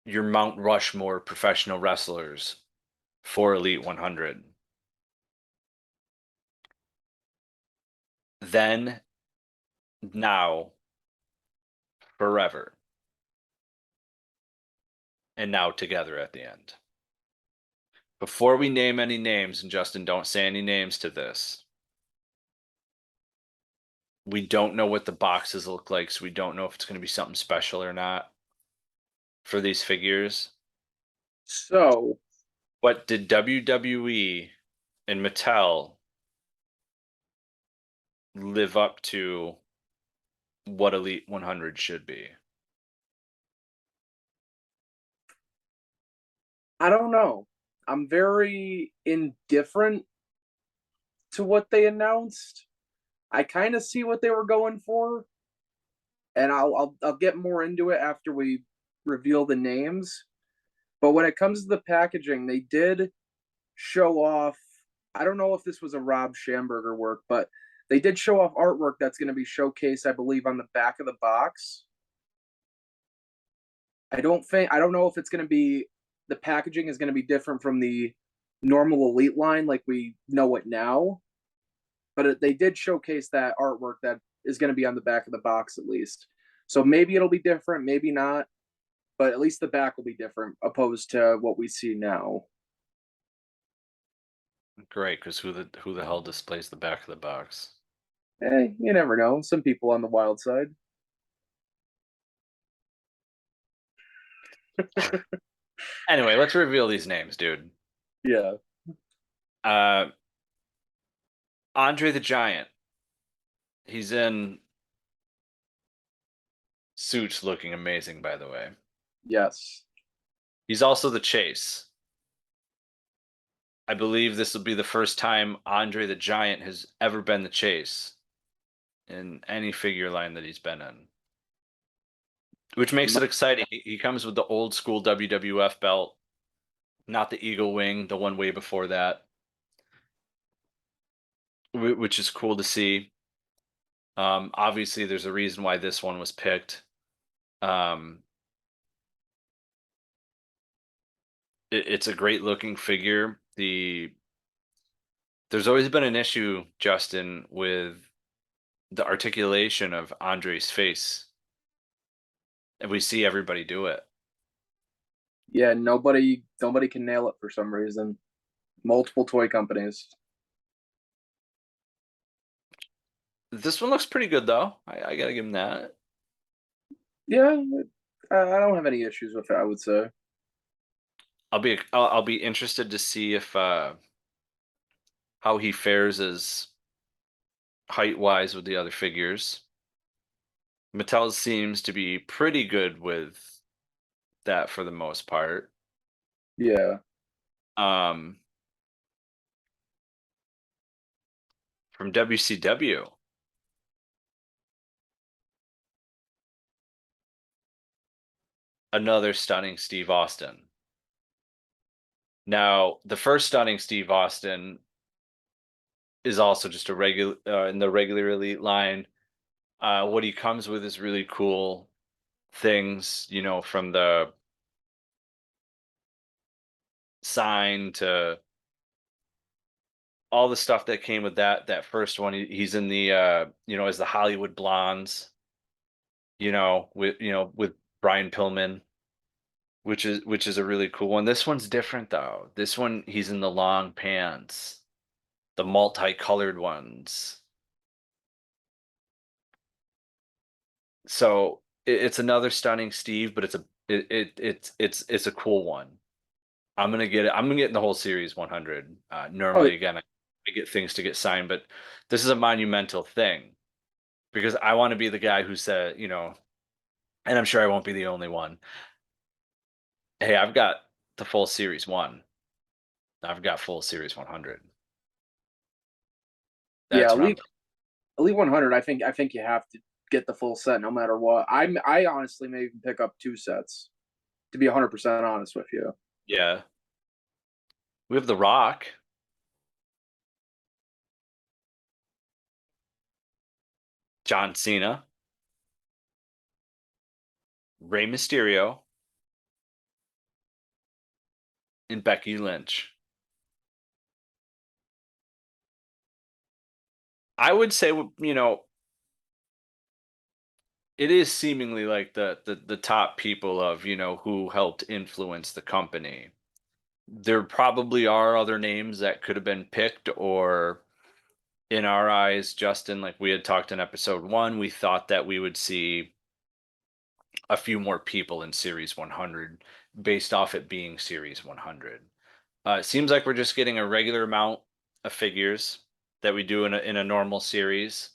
Speaker 1: your Mount Rushmore professional wrestlers for Elite 100. Then, now, forever, and now together at the end. Before we name any names, and Justin, don't say any names to this, we don't know what the boxes look like, so we don't know if it's going to be something special or not for these figures.
Speaker 2: so
Speaker 1: But did WWE and Mattel live up to what Elite 100 should be?
Speaker 2: I don't know. I'm very indifferent to what they announced. I kind of see what they were going for, and I'll get more into it after we reveal the names. But when it comes to the packaging, they did show off. I don't know if this was a Rob Schamberger work, but they did show off artwork that's going to be showcased, I believe, on the back of the box. I don't know if it's going to be the packaging is going to be different from the normal Elite line like we know it now, but they did showcase that artwork that is going to be on the back of the box at least. So maybe it'll be different, maybe not, but at least the back will be different opposed to what we see now.
Speaker 1: Great, because who the hell displays the back of the box?
Speaker 2: You never know. Some people on the wild side.
Speaker 1: Anyway, let's reveal these names, dude.
Speaker 2: Yeah.
Speaker 1: Uh, Andre the Giant. He's in suits, looking amazing, by the way.
Speaker 2: Yes.
Speaker 1: He's also the Chase. I believe this will be the first time Andre the Giant has ever been the Chase in any figure line that he's been in, which makes it exciting. He comes with the old school WWF belt, not the Eagle Wing, the one way before that, which is cool to see. Obviously, there's a reason why this one was picked. Um, it's a great looking figure. There's always been an issue, Justin, with the articulation of Andre's face, and we see everybody do it.
Speaker 2: Yeah, nobody can nail it for some reason. Multiple toy companies.
Speaker 1: This one looks pretty good though. I gotta give him that.
Speaker 2: Yeah, I don't have any issues with it, I would say.
Speaker 1: I'll be interested to see if how he fares as height wise with the other figures. Mattel seems to be pretty good with that for the most part.
Speaker 2: Yeah.
Speaker 1: Um, from WCW, another stunning Steve Austin. Now, the first stunning Steve Austin is also just a regular in the regular elite line. What he comes with is really cool things, from the sign to all the stuff that came with that first one. He's in the as the Hollywood Blondes, with Brian Pillman, which is a really cool one. This one's different though. This one he's in the long pants, the multicolored ones. So it's another stunning Steve, but it's a cool one. I'm gonna get it. I'm gonna get in the whole series 100.
Speaker 2: Oh,
Speaker 1: Normally, again, I get things to get signed, but this is a monumental thing because I want to be the guy who said, and I'm sure I won't be the only one. Hey, I've got the full series one. I've got full series 100.
Speaker 2: yeah,
Speaker 1: That's what I'm.
Speaker 2: Elite 100. I think you have to get the full set no matter what. I honestly may even pick up 2 sets, to be 100% honest with you.
Speaker 1: Yeah, we have The Rock, John Cena, Rey Mysterio, and Becky Lynch. I would say, it is seemingly like the top people of, who helped influence the company. There probably are other names that could have been picked, or in our eyes, Justin, like we had talked in episode 1, we thought that we would see a few more people in series 100 based off it being series 100. It seems like we're just getting a regular amount of figures that we do in a normal series.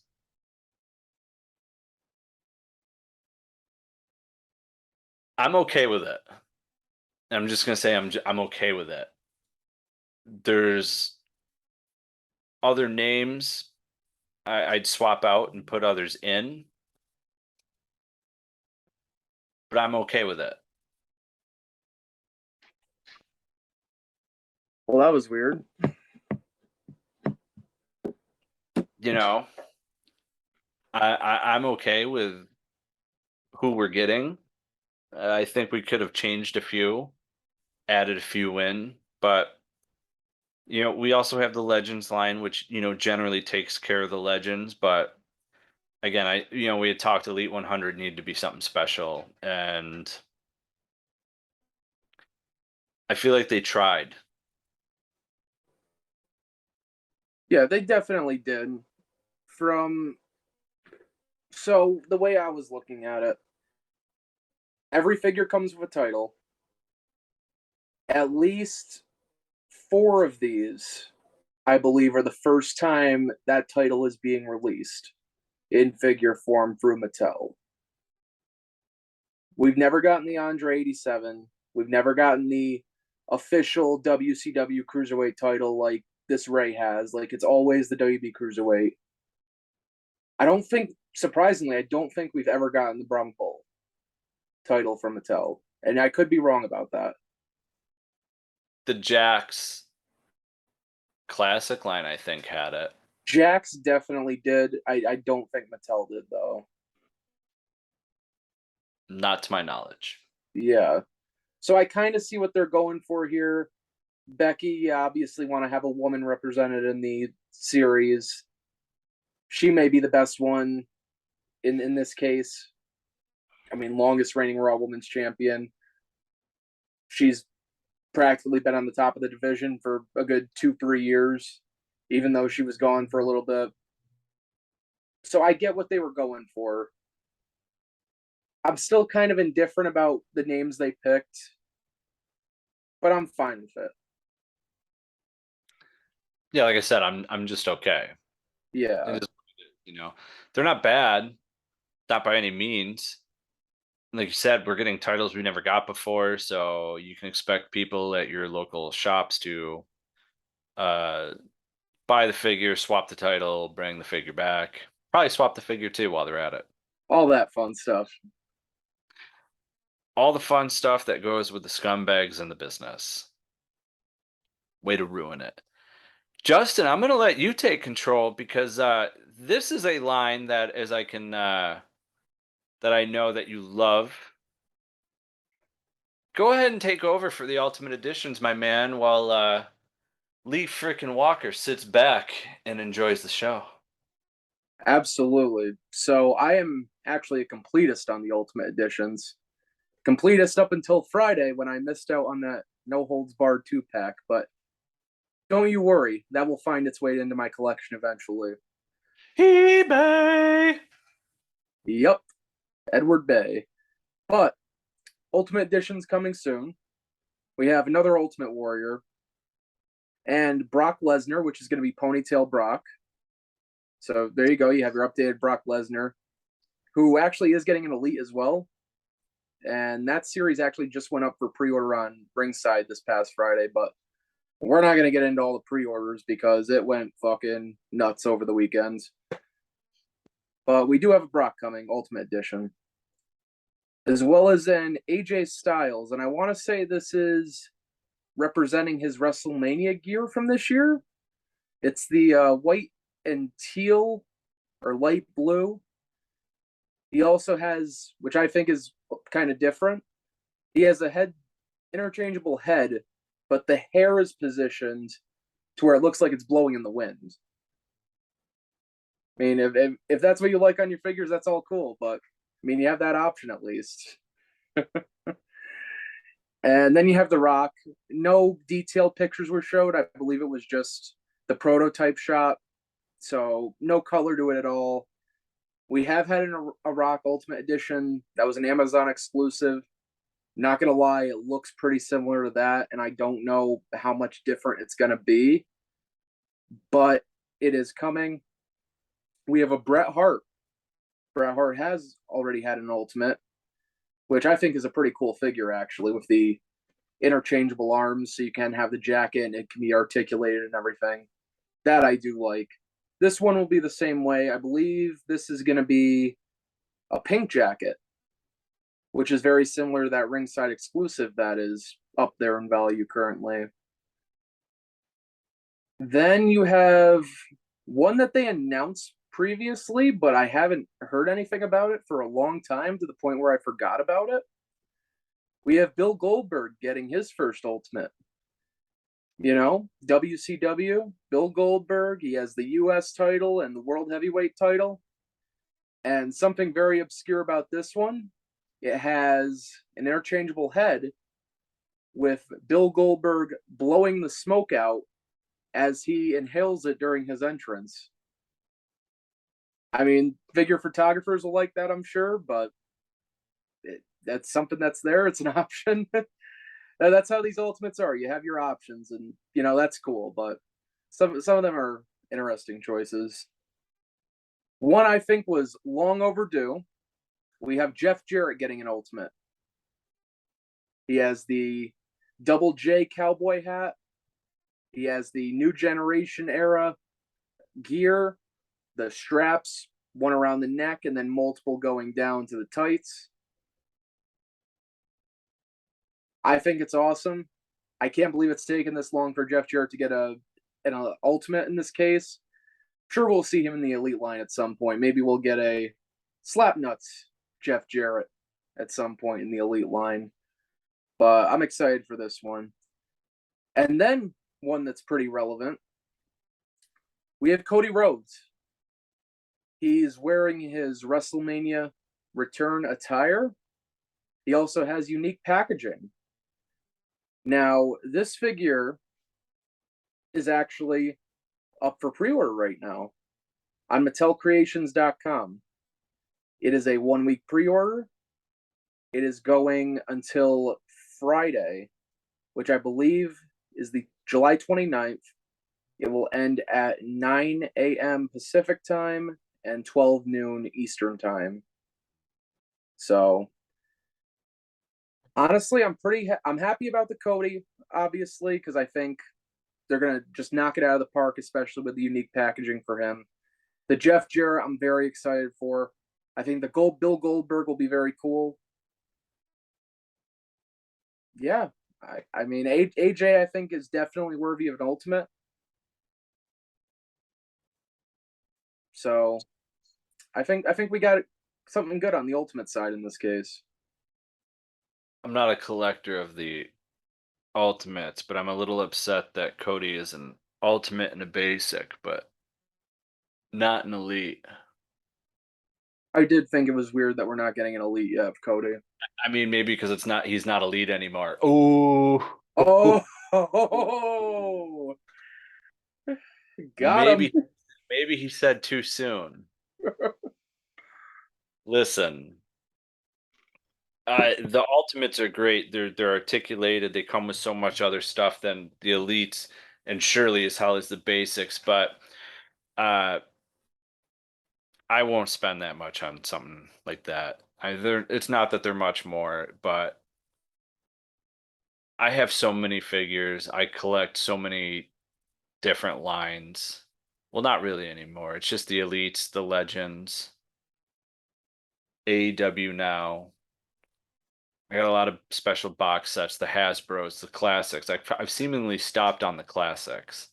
Speaker 1: I'm okay with it. I'm just gonna say I'm okay with it. There's other names I'd swap out and put others in, but I'm okay with it.
Speaker 2: Well, that was weird.
Speaker 1: You know, I'm okay with who we're getting. I think we could have changed a few, added a few in, but we also have the Legends line, which generally takes care of the Legends. But again, we had talked Elite 100 needed to be something special, and I feel like they tried.
Speaker 2: Yeah, they definitely did. So the way I was looking at it, every figure comes with a title. At least 4 of these, I believe, are the first time that title is being released in figure form through Mattel. We've never gotten the Andre 87. We've never gotten the official WCW Cruiserweight title like this Ray has. Like, it's always the WB Cruiserweight. Surprisingly, I don't think we've ever gotten the Bronco title from Mattel. And I could be wrong about that.
Speaker 1: The Jax Classic line, I think, had it.
Speaker 2: Jax definitely did. I don't think Mattel did, though.
Speaker 1: Not to my knowledge.
Speaker 2: Yeah. So I kind of see what they're going for here. Becky obviously want to have a woman represented in the series. She may be the best one in this case. I mean, longest reigning Raw Women's Champion. She's practically been on the top of the division for a good 2-3 years, even though she was gone for a little bit. So I get what they were going for. I'm still kind of indifferent about the names they picked, but I'm fine with it.
Speaker 1: Yeah, like I said, I'm just okay.
Speaker 2: Yeah.
Speaker 1: It is, they're not bad, not by any means. Like you said, we're getting titles we never got before, so you can expect people at your local shops to uh, buy the figure, swap the title, bring the figure back. Probably swap the figure too while they're at it.
Speaker 2: All that fun stuff.
Speaker 1: All the fun stuff that goes with the scumbags in the business. Way to ruin it. Justin, I'm going to let you take control because this is a line that that I know that you love. Go ahead and take over for the Ultimate Editions, my man, while Lee frickin' Walker sits back and enjoys the show.
Speaker 2: Absolutely. So I am actually a completist on the Ultimate Editions. Completist up until Friday when I missed out on that No Holds Barred 2-pack, but don't you worry, that will find its way into my collection eventually.
Speaker 1: eBay!
Speaker 2: Yep, Edward Bay. But Ultimate Edition's coming soon. We have another Ultimate Warrior and Brock Lesnar, which is going to be Ponytail Brock. So there you go. You have your updated Brock Lesnar, who actually is getting an Elite as well. And that series actually just went up for pre-order on Ringside this past Friday, but we're not going to get into all the pre-orders because it went fucking nuts over the weekend. But we do have a Brock coming, Ultimate Edition, as well as an AJ Styles. And I want to say this is representing his WrestleMania gear from this year. It's the white and teal or light blue. He also has, which I think is kind of different, he has a interchangeable head, but the hair is positioned to where it looks like it's blowing in the wind. I mean, if that's what you like on your figures, that's all cool. But I mean, you have that option at least. And then you have The Rock. No detailed pictures were showed. I believe it was just the prototype shot. So no color to it at all. We have had a Rock Ultimate Edition that was an Amazon exclusive. Not going to lie, it looks pretty similar to that. And I don't know how much different it's going to be. But it is coming. We have a Bret Hart. Bret Hart has already had an Ultimate, which I think is a pretty cool figure, actually, with the interchangeable arms, so you can have the jacket and it can be articulated and everything. That I do like. This one will be the same way. I believe this is going to be a pink jacket, which is very similar to that Ringside exclusive that is up there in value currently. Then you have one that they announced previously, but I haven't heard anything about it for a long time, to the point where I forgot about it. We have Bill Goldberg getting his first Ultimate. You know, WCW, Bill Goldberg, he has the US title and the World Heavyweight title. And something very obscure about this one, it has an interchangeable head with Bill Goldberg blowing the smoke out as he inhales it during his entrance. I mean, figure photographers will like that, I'm sure, but that's something that's there. It's an option. That's how these Ultimates are. You have your options, and you know that's cool. But some of them are interesting choices. One I think was long overdue. We have Jeff Jarrett getting an Ultimate. He has the Double J cowboy hat. He has the New Generation era gear, the straps, one around the neck, and then multiple going down to the tights. I think it's awesome. I can't believe it's taken this long for Jeff Jarrett to get an Ultimate in this case. Sure, we'll see him in the Elite line at some point. Maybe we'll get a Slapnuts Jeff Jarrett at some point in the Elite line. But I'm excited for this one. And then one that's pretty relevant. We have Cody Rhodes. He's wearing his WrestleMania return attire. He also has unique packaging. Now, this figure is actually up for pre-order right now on MattelCreations.com. It is a 1-week pre-order. It is going until Friday, which I believe is the July 29th. It will end at 9 a.m. Pacific time and 12 noon Eastern time. So honestly, I'm happy about the Cody, obviously, because I think they're gonna just knock it out of the park, especially with the unique packaging for him. The Jeff Jarrett, I'm very excited for. I think the Bill Goldberg will be very cool. Yeah, I mean AJ, I think, is definitely worthy of an Ultimate. So I think we got something good on the Ultimate side in this case.
Speaker 1: I'm not a collector of the Ultimates, but I'm a little upset that Cody is an ultimate and a basic, but not an elite.
Speaker 2: I did think it was weird that we're not getting an elite yet of Cody.
Speaker 1: I mean, maybe because he's not elite anymore. Ooh.
Speaker 2: Oh, got him.
Speaker 1: Maybe he said too soon. Listen, the ultimates are great. They're articulated. They come with so much other stuff than the elites, and surely as hell as the basics. But uh, I won't spend that much on something like that. It's not that they're much more, but I have so many figures. I collect so many different lines. Well, not really anymore. It's just the elites, the legends, AEW now. I got a lot of special box sets, the Hasbros, the classics. I've seemingly stopped on the classics.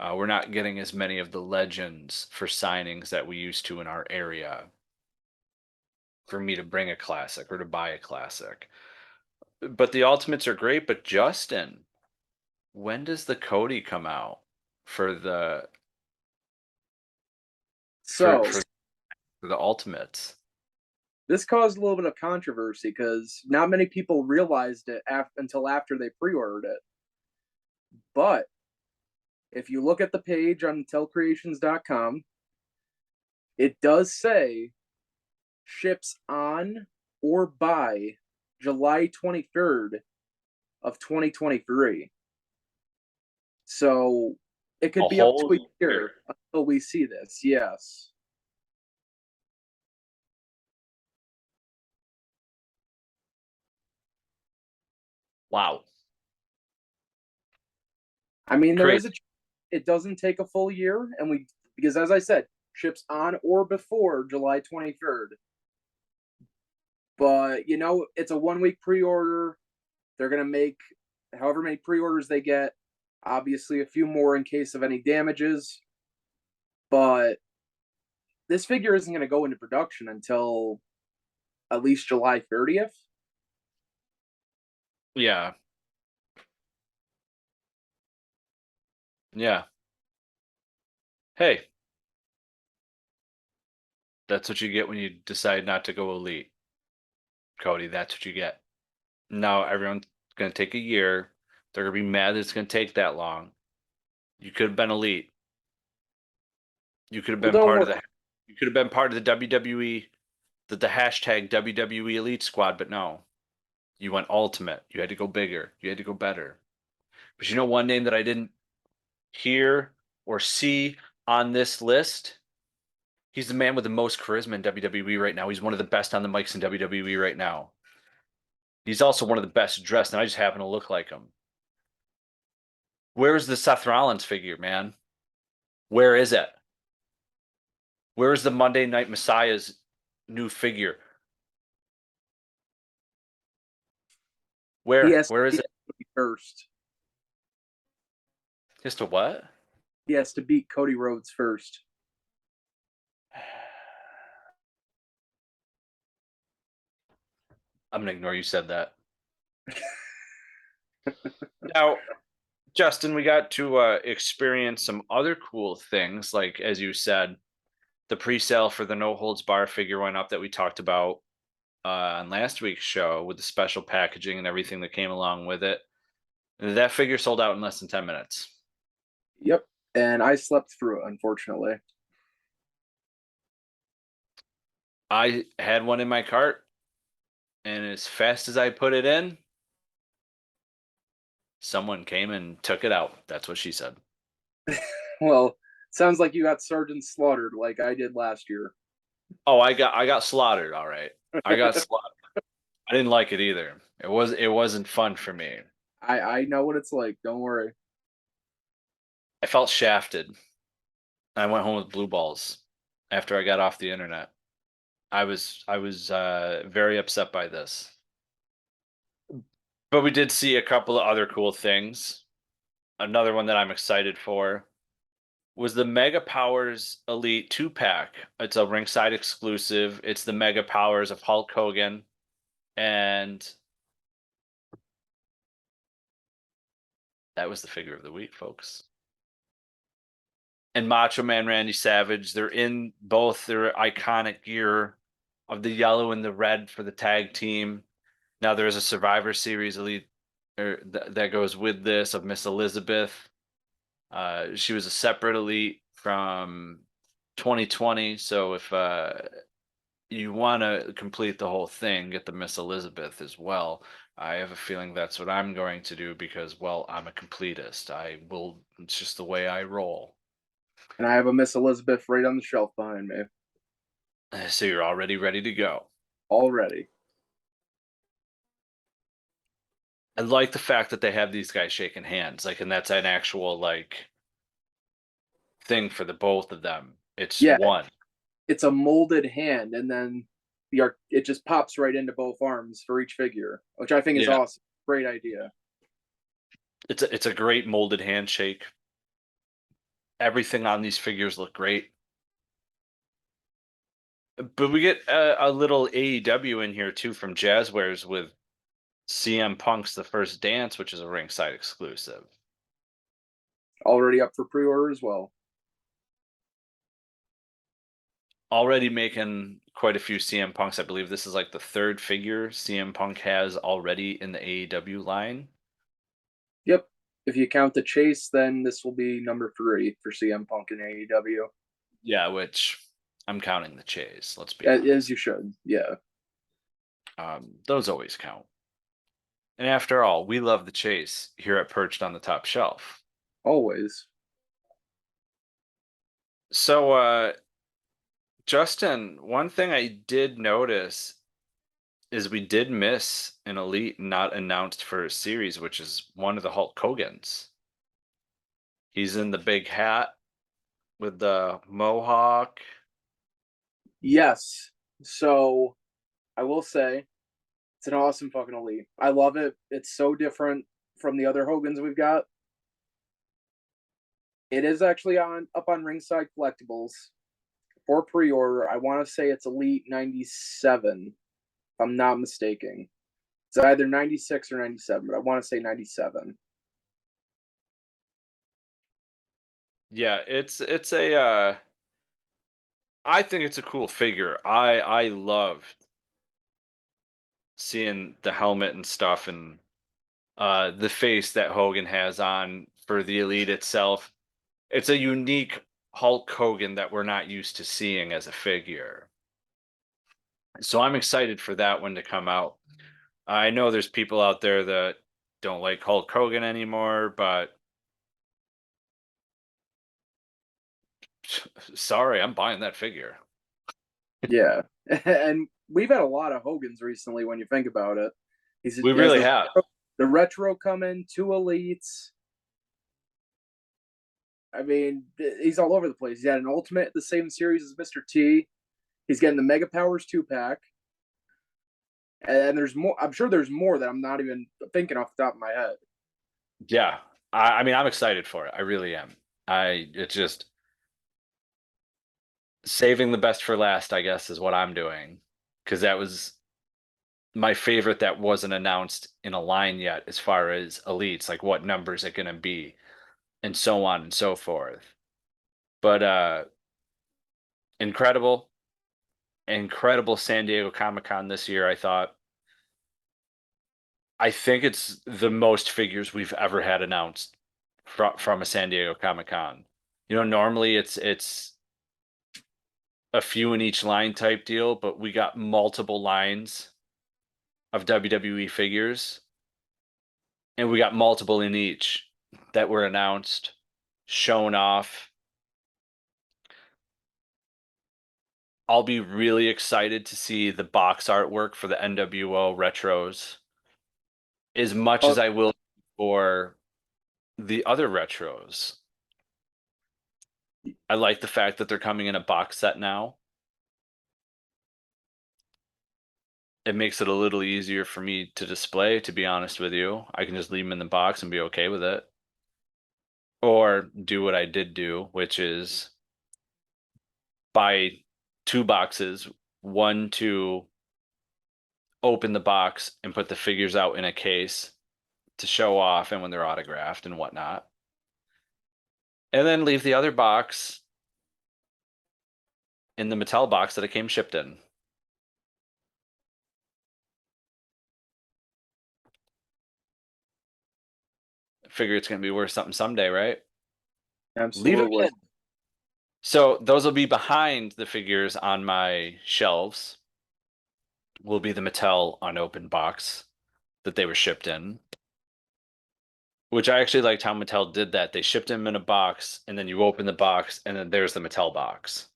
Speaker 1: We're not getting as many of the legends for signings that we used to in our area for me to bring a classic or to buy a classic. But the ultimates are great. But Justin, when does the Cody come out for the for
Speaker 2: So
Speaker 1: for, for the ultimates?
Speaker 2: this caused a little bit of controversy because not many people realized it until after they pre-ordered it. But if you look at the page on tellcreations.com, it does say ships on or by July 23rd of 2023. So it could
Speaker 1: A
Speaker 2: be up to
Speaker 1: whole
Speaker 2: a
Speaker 1: year.
Speaker 2: year until we see this. Yes.
Speaker 1: Wow.
Speaker 2: I mean, there is
Speaker 1: Crazy.
Speaker 2: a it doesn't take a full year, and we because as I said, ships on or before July 23rd. But you know, it's a 1 week pre-order. They're gonna make however many pre-orders they get. Obviously, a few more in case of any damages. But this figure isn't going to go into production until at least July 30th.
Speaker 1: Yeah. Yeah. Hey, that's what you get when you decide not to go elite. Cody, that's what you get. Now everyone's going to take a year. They're going to be mad that it's going to take that long. You could have been elite. You could have
Speaker 2: Well,
Speaker 1: been
Speaker 2: don't
Speaker 1: part of
Speaker 2: worry.
Speaker 1: the you could have been part of the WWE the hashtag WWE Elite squad, but no. You went ultimate. You had to go bigger. You had to go better. But you know one name that I didn't hear or see on this list? He's the man with the most charisma in WWE right now. He's one of the best on the mics in WWE right now. He's also one of the best dressed, and I just happen to look like him. Where's the Seth Rollins figure, man? Where is it? Where is the Monday Night Messiah's new figure?
Speaker 2: He
Speaker 1: Where?
Speaker 2: has to
Speaker 1: Where is
Speaker 2: beat
Speaker 1: it?
Speaker 2: Cody first.
Speaker 1: Just a what?
Speaker 2: He has to beat Cody Rhodes first.
Speaker 1: I'm gonna ignore you said that. Now, Justin, we got to experience some other cool things, like as you said, the pre-sale for the No Holds Bar figure went up that we talked about on last week's show with the special packaging and everything that came along with it. That figure sold out in less than 10 minutes.
Speaker 2: Yep. And I slept through it, unfortunately.
Speaker 1: I had one in my cart, and as fast as I put it in, someone came and took it out. That's what she said.
Speaker 2: Well, sounds like you got Sergeant slaughtered like I did last year.
Speaker 1: Oh, I got slaughtered, all right. I got slaughtered. I didn't like it either. It wasn't fun for me.
Speaker 2: I know what it's like. Don't worry.
Speaker 1: I felt shafted. I went home with blue balls after I got off the internet. I was very upset by this. But we did see a couple of other cool things. Another one that I'm excited for was the Mega Powers Elite 2 pack. It's a ringside exclusive. It's the Mega Powers of Hulk Hogan and That was the figure of the week, folks. And Macho Man Randy Savage, they're in both their iconic gear of the yellow and the red for the tag team. Now there's a Survivor Series elite that goes with this of Miss Elizabeth. She was a separate elite from 2020. So if you want to complete the whole thing, get the Miss Elizabeth as well. I have a feeling that's what I'm going to do because, well, I'm a completist. I will, it's just the way I roll.
Speaker 2: And I have a Miss Elizabeth right on the shelf behind me
Speaker 1: So you're already ready to go.
Speaker 2: already.
Speaker 1: I like the fact that they have these guys shaking hands, like, and that's an actual like thing for the both of them. It's
Speaker 2: Yeah,
Speaker 1: one.
Speaker 2: it's a molded hand, and then it just pops right into both arms for each figure, which I think is
Speaker 1: Yeah.
Speaker 2: awesome. Great idea.
Speaker 1: It's a great molded handshake. Everything on these figures look great. But we get a little AEW in here too from Jazzwares with CM Punk's The First Dance, which is a ringside exclusive.
Speaker 2: Already up for pre-order as well.
Speaker 1: Already making quite a few CM Punks. I believe this is like the third figure CM Punk has already in the AEW line.
Speaker 2: Yep. If you count the chase, then this will be number 3 for CM Punk in AEW.
Speaker 1: Yeah, which I'm counting the chase. Let's be honest.
Speaker 2: As you should. Yeah.
Speaker 1: Those always count. And after all, we love the chase here at Perched on the Top Shelf.
Speaker 2: Always.
Speaker 1: So, Justin, one thing I did notice is we did miss an elite not announced for a series, which is one of the Hulk Hogan's. He's in the big hat with the mohawk.
Speaker 2: Yes. So I will say it's an awesome fucking elite. I love it. It's so different from the other Hogans we've got. It is actually up on Ringside Collectibles for pre-order. I want to say it's Elite 97, if I'm not mistaken. It's either 96 or 97, but I want to say 97.
Speaker 1: Yeah, it's a I think it's a cool figure. I love seeing the helmet and stuff and the face that Hogan has on for the Elite itself. It's a unique Hulk Hogan that we're not used to seeing as a figure. So I'm excited for that one to come out. I know there's people out there that don't like Hulk Hogan anymore, but sorry, I'm buying that figure.
Speaker 2: Yeah. And we've had a lot of Hogans recently when you think about it.
Speaker 1: We
Speaker 2: He has
Speaker 1: really have.
Speaker 2: the retro coming, 2 elites. I mean, he's all over the place. He had an ultimate the same series as Mr. T. He's getting the Mega Powers 2-pack. And there's more. I'm sure there's more that I'm not even thinking off the top of my head.
Speaker 1: Yeah. I mean, I'm excited for it. I really am. It's just saving the best for last, I guess, is what I'm doing. Because that was my favorite that wasn't announced in a line yet as far as elites, like what numbers it going to be, and so on and so forth. But incredible, incredible San Diego Comic-Con this year, I thought. I think it's the most figures we've ever had announced from a San Diego Comic-Con. You know, normally it's a few in each line type deal, but we got multiple lines of WWE figures, and we got multiple in each that were announced, shown off. I'll be really excited to see the box artwork for the NWO retros as much
Speaker 2: Oh,
Speaker 1: as I will for the other retros. I like the fact that they're coming in a box set now. It makes it a little easier for me to display, to be honest with you. I can just leave them in the box and be okay with it. Or do what I did do, which is buy 2 boxes, one to open the box and put the figures out in a case, to show off and when they're autographed and whatnot. And then leave the other box in the Mattel box that it came shipped in. Figure it's going to be worth something someday, right? Leave them
Speaker 2: Absolutely.
Speaker 1: in. So those will be behind the figures on my shelves. Will be the Mattel unopened box that they were shipped in. Which I actually liked how Mattel did that. They shipped them in a box, and then you open the box, and then there's the Mattel box.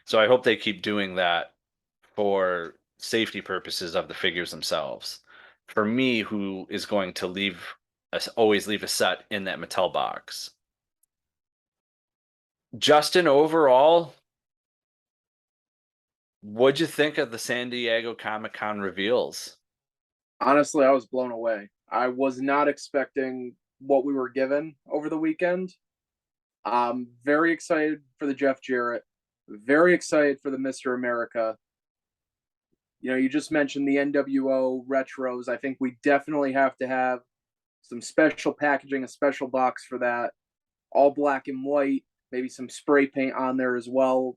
Speaker 1: So I hope they keep doing that for safety purposes of the figures themselves. For me, who is going to always leave a set in that Mattel box. Justin, overall, what'd you think of the San Diego Comic-Con reveals?
Speaker 2: Honestly, I was blown away. I was not expecting what we were given over the weekend. I'm very excited for the Jeff Jarrett. Very excited for the Mr. America. You know, you just mentioned the NWO retros. I think we definitely have to have some special packaging, a special box for that. All black and white, maybe some spray paint on there as well.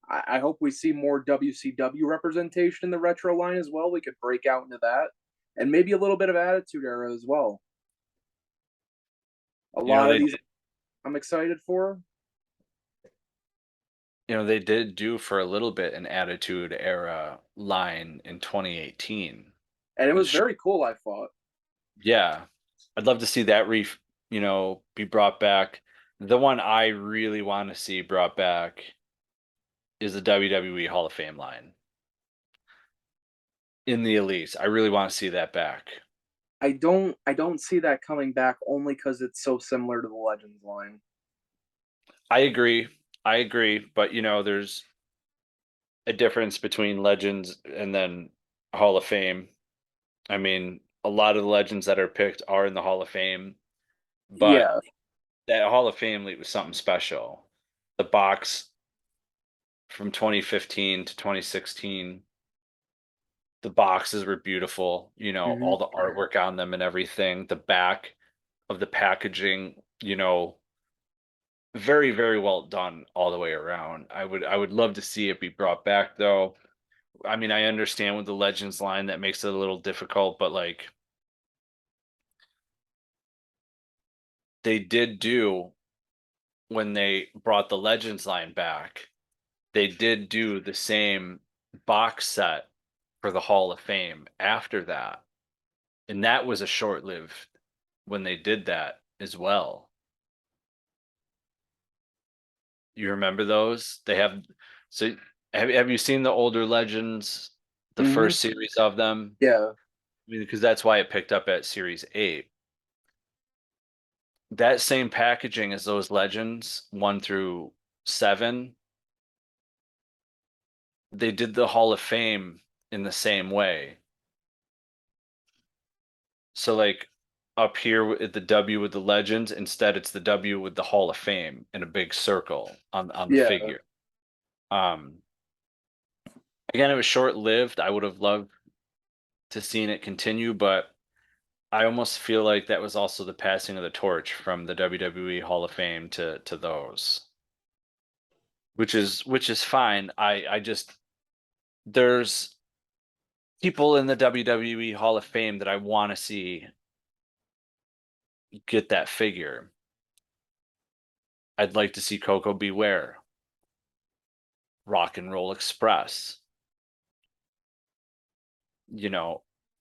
Speaker 2: I hope we see more WCW representation in the retro line as well. We could break out into that. And maybe a little bit of Attitude Era as well. A
Speaker 1: You know,
Speaker 2: lot of these I'm excited for.
Speaker 1: they did do for a little bit an Attitude Era line in 2018.
Speaker 2: And it was very cool, I thought.
Speaker 1: Yeah, I'd love to see that be brought back. The one I really want to see brought back is the WWE Hall of Fame line in the Elites. I really want to see that back.
Speaker 2: I don't see that coming back only because it's so similar to the Legends line.
Speaker 1: I agree. I agree, but there's a difference between Legends and then Hall of Fame. I mean, a lot of the legends that are picked are in the Hall of Fame, but
Speaker 2: Yeah.
Speaker 1: that Hall of Fame league was something special. The box from 2015 to 2016, the boxes were beautiful,
Speaker 2: Mm-hmm.
Speaker 1: all the artwork on them and everything. The back of the packaging, very, very well done all the way around. I would love to see it be brought back though. I mean, I understand with the Legends line that makes it a little difficult, but like they did do when they brought the Legends line back, they did do the same box set for the Hall of Fame after that. And that was a short-lived when they did that as well. You remember those? So have you seen the older Legends, the
Speaker 2: Mm-hmm.
Speaker 1: first series of them?
Speaker 2: Yeah.
Speaker 1: I mean, because that's why it picked up at Series 8. That same packaging as those Legends 1 through 7, they did the Hall of Fame in the same way. So like up here with the W with the Legends, instead it's the W with the Hall of Fame in a big circle on the
Speaker 2: Yeah.
Speaker 1: figure. Um Again, it was short-lived. I would have loved to seen it continue, but I almost feel like that was also the passing of the torch from the WWE Hall of Fame to those. Which is fine. I just there's people in the WWE Hall of Fame that I want to see get that figure. I'd like to see Coco Beware, Rock and Roll Express.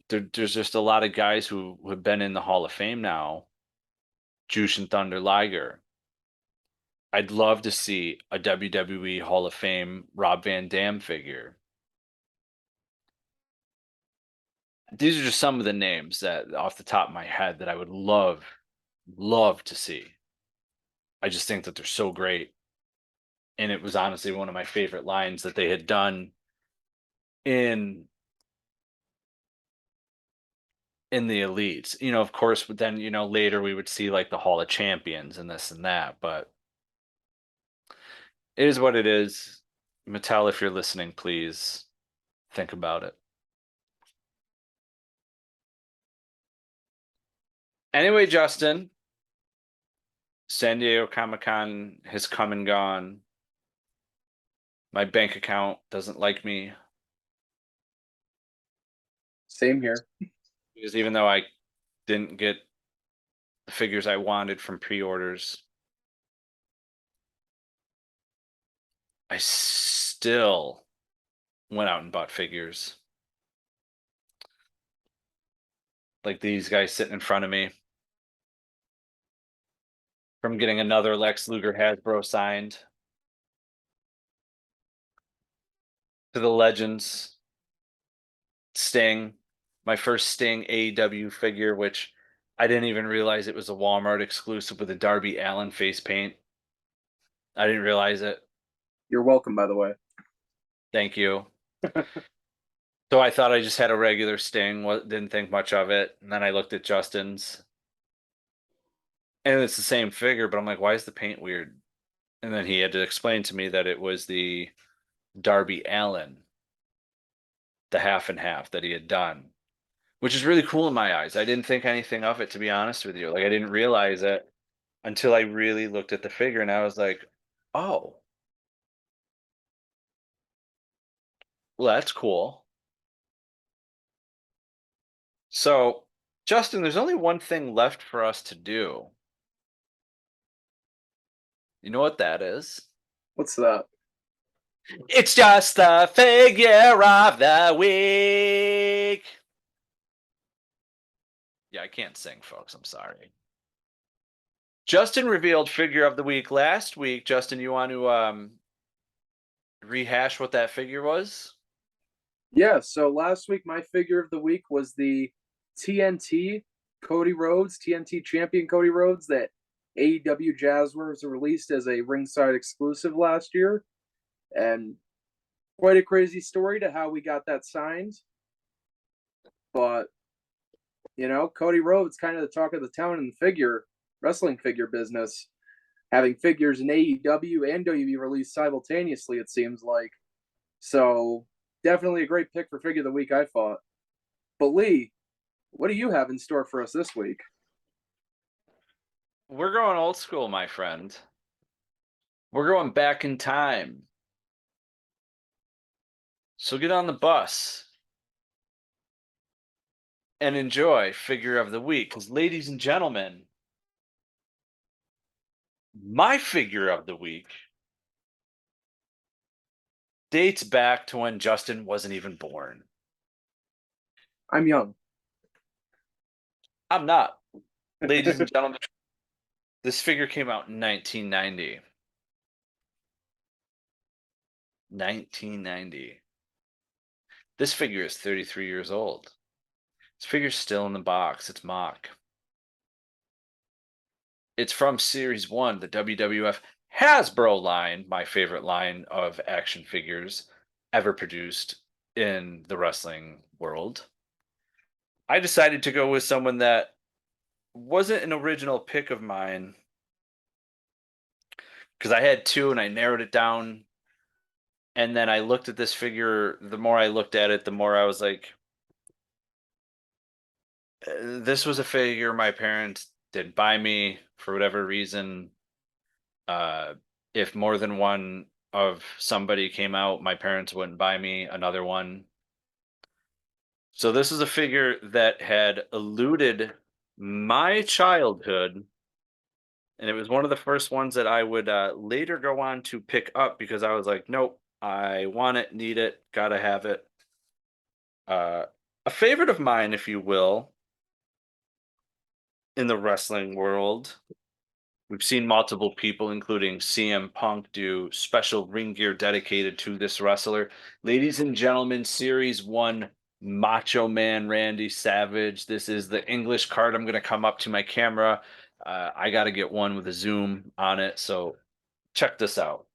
Speaker 1: There's just a lot of guys who have been in the Hall of Fame now. Jushin Thunder Liger. I'd love to see a WWE Hall of Fame Rob Van Dam figure. These are just some of the names that off the top of my head that I would love to see. I just think that they're so great. And it was honestly one of my favorite lines that they had done in the elites. Of course, but then, later we would see like the Hall of Champions and this and that, but it is what it is. Mattel, if you're listening, please think about it. Anyway, Justin, San Diego Comic-Con has come and gone. My bank account doesn't like me
Speaker 2: Same here.
Speaker 1: because even though I didn't get the figures I wanted from pre-orders, I still went out and bought figures. Like these guys sitting in front of me. From getting another Lex Luger Hasbro signed to the Legends Sting, my first Sting AEW figure, which I didn't even realize it was a Walmart exclusive with a Darby Allin face paint. I didn't realize it.
Speaker 2: You're welcome, by the way.
Speaker 1: Thank you. So I thought I just had a regular Sting, didn't think much of it. And then I looked at Justin's, and it's the same figure, but I'm like, why is the paint weird? And then he had to explain to me that it was the Darby Allin, the half and half that he had done, which is really cool in my eyes. I didn't think anything of it, to be honest with you. Like, I didn't realize it until I really looked at the figure, and I was like, oh, well, that's cool. So, Justin, there's only one thing left for us to do. You know what that is?
Speaker 2: What's that?
Speaker 1: It's just the figure of the week. Yeah, I can't sing, folks. I'm sorry. Justin revealed figure of the week last week. Justin, you want to rehash what that figure was?
Speaker 2: Yeah, so last week my figure of the week was the TNT Cody Rhodes, TNT champion Cody Rhodes, that AEW Jazzwares released as a ringside exclusive last year. And quite a crazy story to how we got that signed. But, Cody Rhodes, kind of the talk of the town in the wrestling figure business, having figures in AEW and WWE released simultaneously, it seems like. So definitely a great pick for figure of the week, I thought. But Lee, what do you have in store for us this week?
Speaker 1: We're going old school, my friend. We're going back in time. So get on the bus and enjoy figure of the week. Because, ladies and gentlemen, my figure of the week dates back to when Justin wasn't even born.
Speaker 2: I'm young.
Speaker 1: I'm not. Ladies and gentlemen, this figure came out in 1990. 1990. This figure is 33 years old. This figure's still in the box. It's mock. It's from Series 1, the WWF Hasbro line, my favorite line of action figures ever produced in the wrestling world. I decided to go with someone that wasn't an original pick of mine because I had two and I narrowed it down. And then I looked at this figure. The more I looked at it, the more I was like, this was a figure my parents didn't buy me for whatever reason. Uh, if more than one of somebody came out, my parents wouldn't buy me another one. So this is a figure that had eluded my childhood, and it was one of the first ones that I would later go on to pick up because I was like, nope, I want it, need it, gotta have it. A favorite of mine, if you will, in the wrestling world. We've seen multiple people, including CM Punk, do special ring gear dedicated to this wrestler. Ladies and gentlemen, Series 1 Macho Man Randy Savage. This is the English card. I'm going to come up to my camera. I got to get one with a zoom on it. So check this out.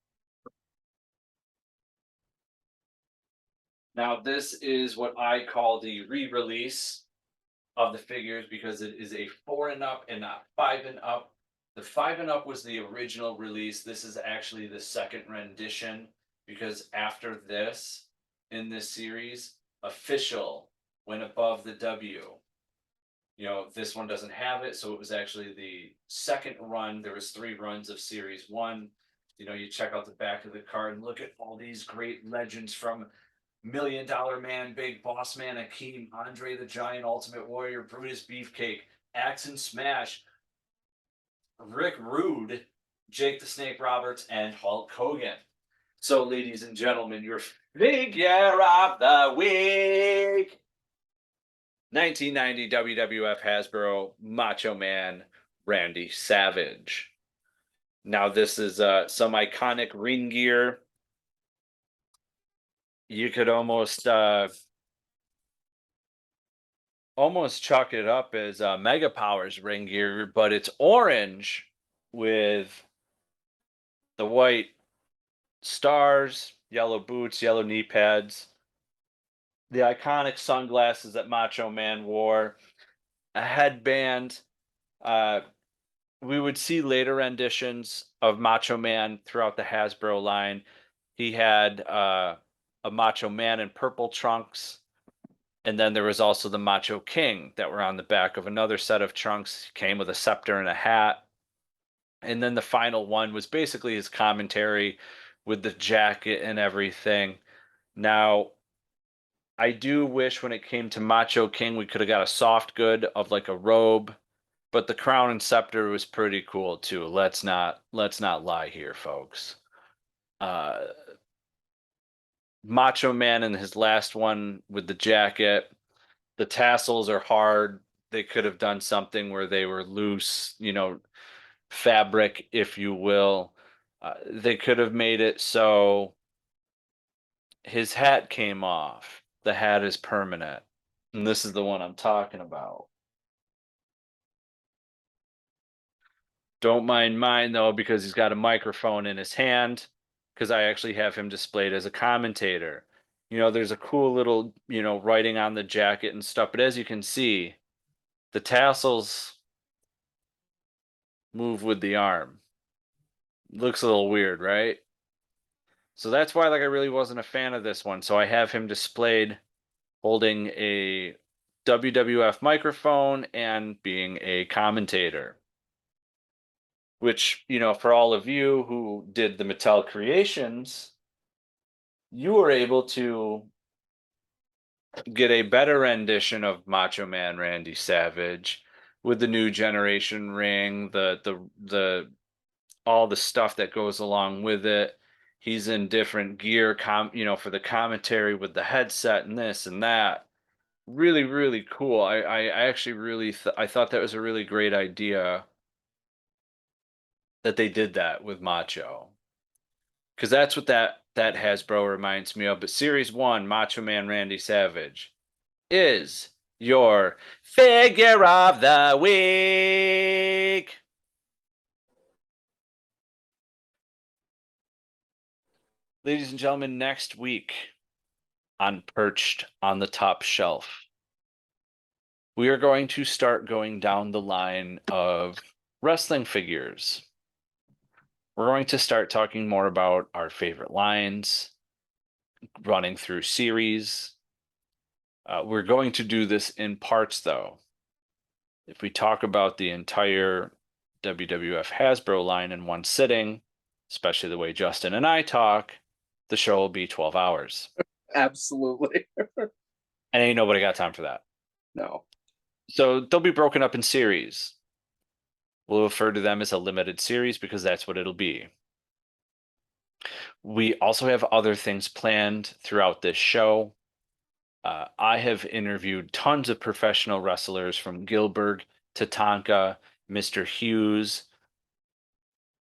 Speaker 1: Now, this is what I call the re-release of the figures because it is a 4 and up and not 5 and up. The 5 and up was the original release. This is actually the second rendition because after this, in this series, official went above the W. This one doesn't have it, so it was actually the second run. There was 3 runs of Series 1. You check out the back of the card and look at all these great legends from Million Dollar Man, Big Boss Man, Akeem, Andre the Giant, Ultimate Warrior, Brutus Beefcake, Axe and Smash, Rick Rude, Jake the Snake Roberts, and Hulk Hogan. So, ladies and gentlemen, your figure of the week. 1990 WWF Hasbro Macho Man Randy Savage. Now, this is some iconic ring gear. You could almost chalk it up as Mega Powers ring gear, but it's orange with the white stars, yellow boots, yellow knee pads, the iconic sunglasses that Macho Man wore, a headband. We would see later renditions of Macho Man throughout the Hasbro line. He had a Macho Man in purple trunks, and then there was also the Macho King that were on the back of another set of trunks. He came with a scepter and a hat. And then the final one was basically his commentary with the jacket and everything. Now, I do wish when it came to Macho King, we could have got a soft good of like a robe, but the crown and scepter was pretty cool too. Let's not lie here, folks. Uh, Macho Man in his last one with the jacket, the tassels are hard. They could have done something where they were loose, fabric, if you will. They could have made it so his hat came off. The hat is permanent. And this is the one I'm talking about. Don't mind mine though, because he's got a microphone in his hand, because I actually have him displayed as a commentator. There's a cool little, writing on the jacket and stuff, but as you can see, the tassels move with the arm. Looks a little weird, right? So that's why I really wasn't a fan of this one. So I have him displayed holding a WWF microphone and being a commentator. Which, for all of you who did the Mattel creations, you were able to get a better rendition of Macho Man Randy Savage with the new generation ring, the all the stuff that goes along with it. He's in different gear, for the commentary with the headset and this and that. Really, really cool. I actually I thought that was a really great idea that they did that with Macho, because that's what that Hasbro reminds me of. But Series 1, Macho Man Randy Savage, is your figure of the week. Ladies and gentlemen, next week on Perched on the Top Shelf, we are going to start going down the line of wrestling figures. We're going to start talking more about our favorite lines, running through series. We're going to do this in parts, though. If we talk about the entire WWF Hasbro line in one sitting, especially the way Justin and I talk, the show will be 12 hours.
Speaker 2: Absolutely.
Speaker 1: And ain't nobody got time for that.
Speaker 2: No.
Speaker 1: So they'll be broken up in series. We'll refer to them as a limited series because that's what it'll be. We also have other things planned throughout this show. I have interviewed tons of professional wrestlers from Gilbert, Tatanka, Mr. Hughes,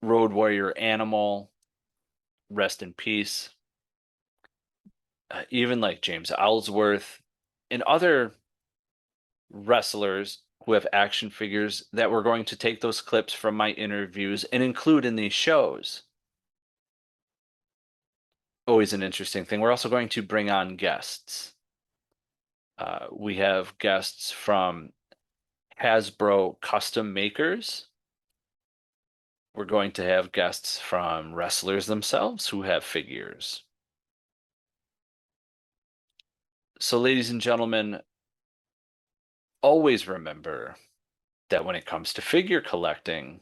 Speaker 1: Road Warrior Animal, rest in peace. Even like James Ellsworth and other wrestlers who have action figures that we're going to take those clips from my interviews and include in these shows. Always an interesting thing. We're also going to bring on guests. We have guests from Hasbro custom makers. We're going to have guests from wrestlers themselves who have figures. So, ladies and gentlemen, always remember that when it comes to figure collecting,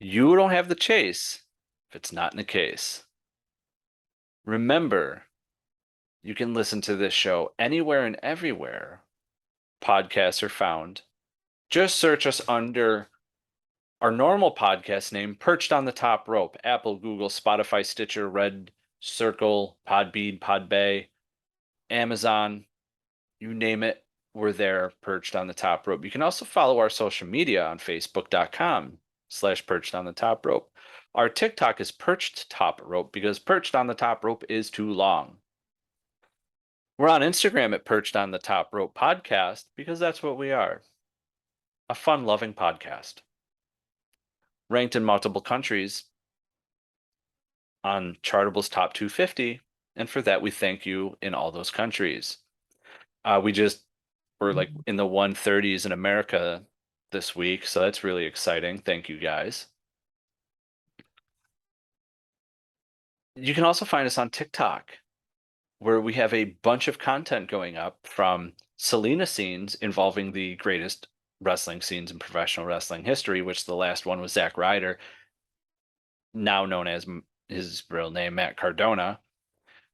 Speaker 1: you don't have the chase if it's not in the case. Remember, you can listen to this show anywhere and everywhere podcasts are found. Just search us under our normal podcast name, Perched on the Top Rope. Apple, Google, Spotify, Stitcher, Red Circle, Podbean, Podbay, Amazon, you name it, we're there, Perched on the Top Rope. You can also follow our social media on Facebook.com/Perched on the Top Rope. Our TikTok is Perched Top Rope because Perched on the Top Rope is too long. We're on Instagram at Perched on the Top Rope Podcast because that's what we are. A fun-loving podcast. Ranked in multiple countries on Chartable's Top 250, and for that we thank you in all those countries. We're like in the 130s in America this week, so that's really exciting. Thank you guys. You can also find us on TikTok, where we have a bunch of content going up from Selena scenes involving the greatest wrestling scenes in professional wrestling history, which the last one was Zack Ryder, now known as his real name, Matt Cardona,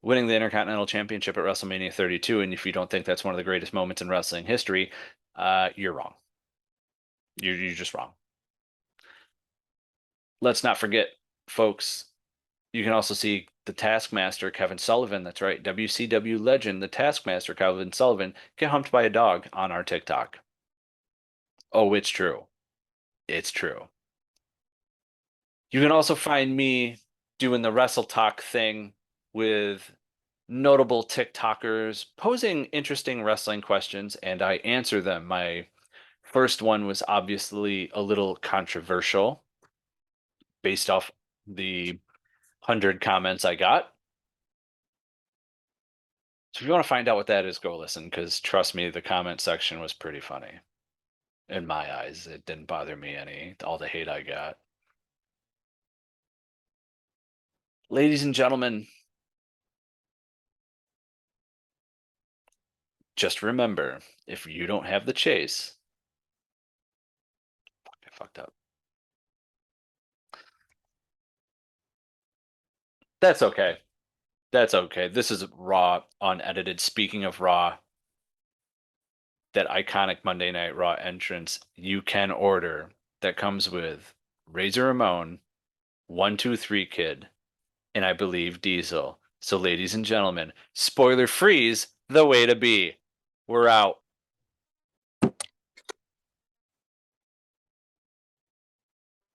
Speaker 1: winning the Intercontinental Championship at WrestleMania 32. And if you don't think that's one of the greatest moments in wrestling history, you're wrong. You're just wrong. Let's not forget, folks, you can also see the Taskmaster, Kevin Sullivan. That's right. WCW legend, the Taskmaster, Kevin Sullivan, get humped by a dog on our TikTok. Oh, it's true. It's true. You can also find me doing the Wrestle Talk thing with notable TikTokers posing interesting wrestling questions, and I answer them. My first one was obviously a little controversial based off the 100 comments I got. So if you want to find out what that is, go listen, because trust me, the comment section was pretty funny. In my eyes, it didn't bother me any, all the hate I got. Ladies and gentlemen, just remember, if you don't have the chase, I fucked up. That's okay. That's okay. This is Raw, unedited. Speaking of Raw, that iconic Monday Night Raw entrance you can order that comes with Razor Ramon, 123 Kid, and I believe Diesel. So, ladies and gentlemen, spoiler freeze, the way to be. We're out.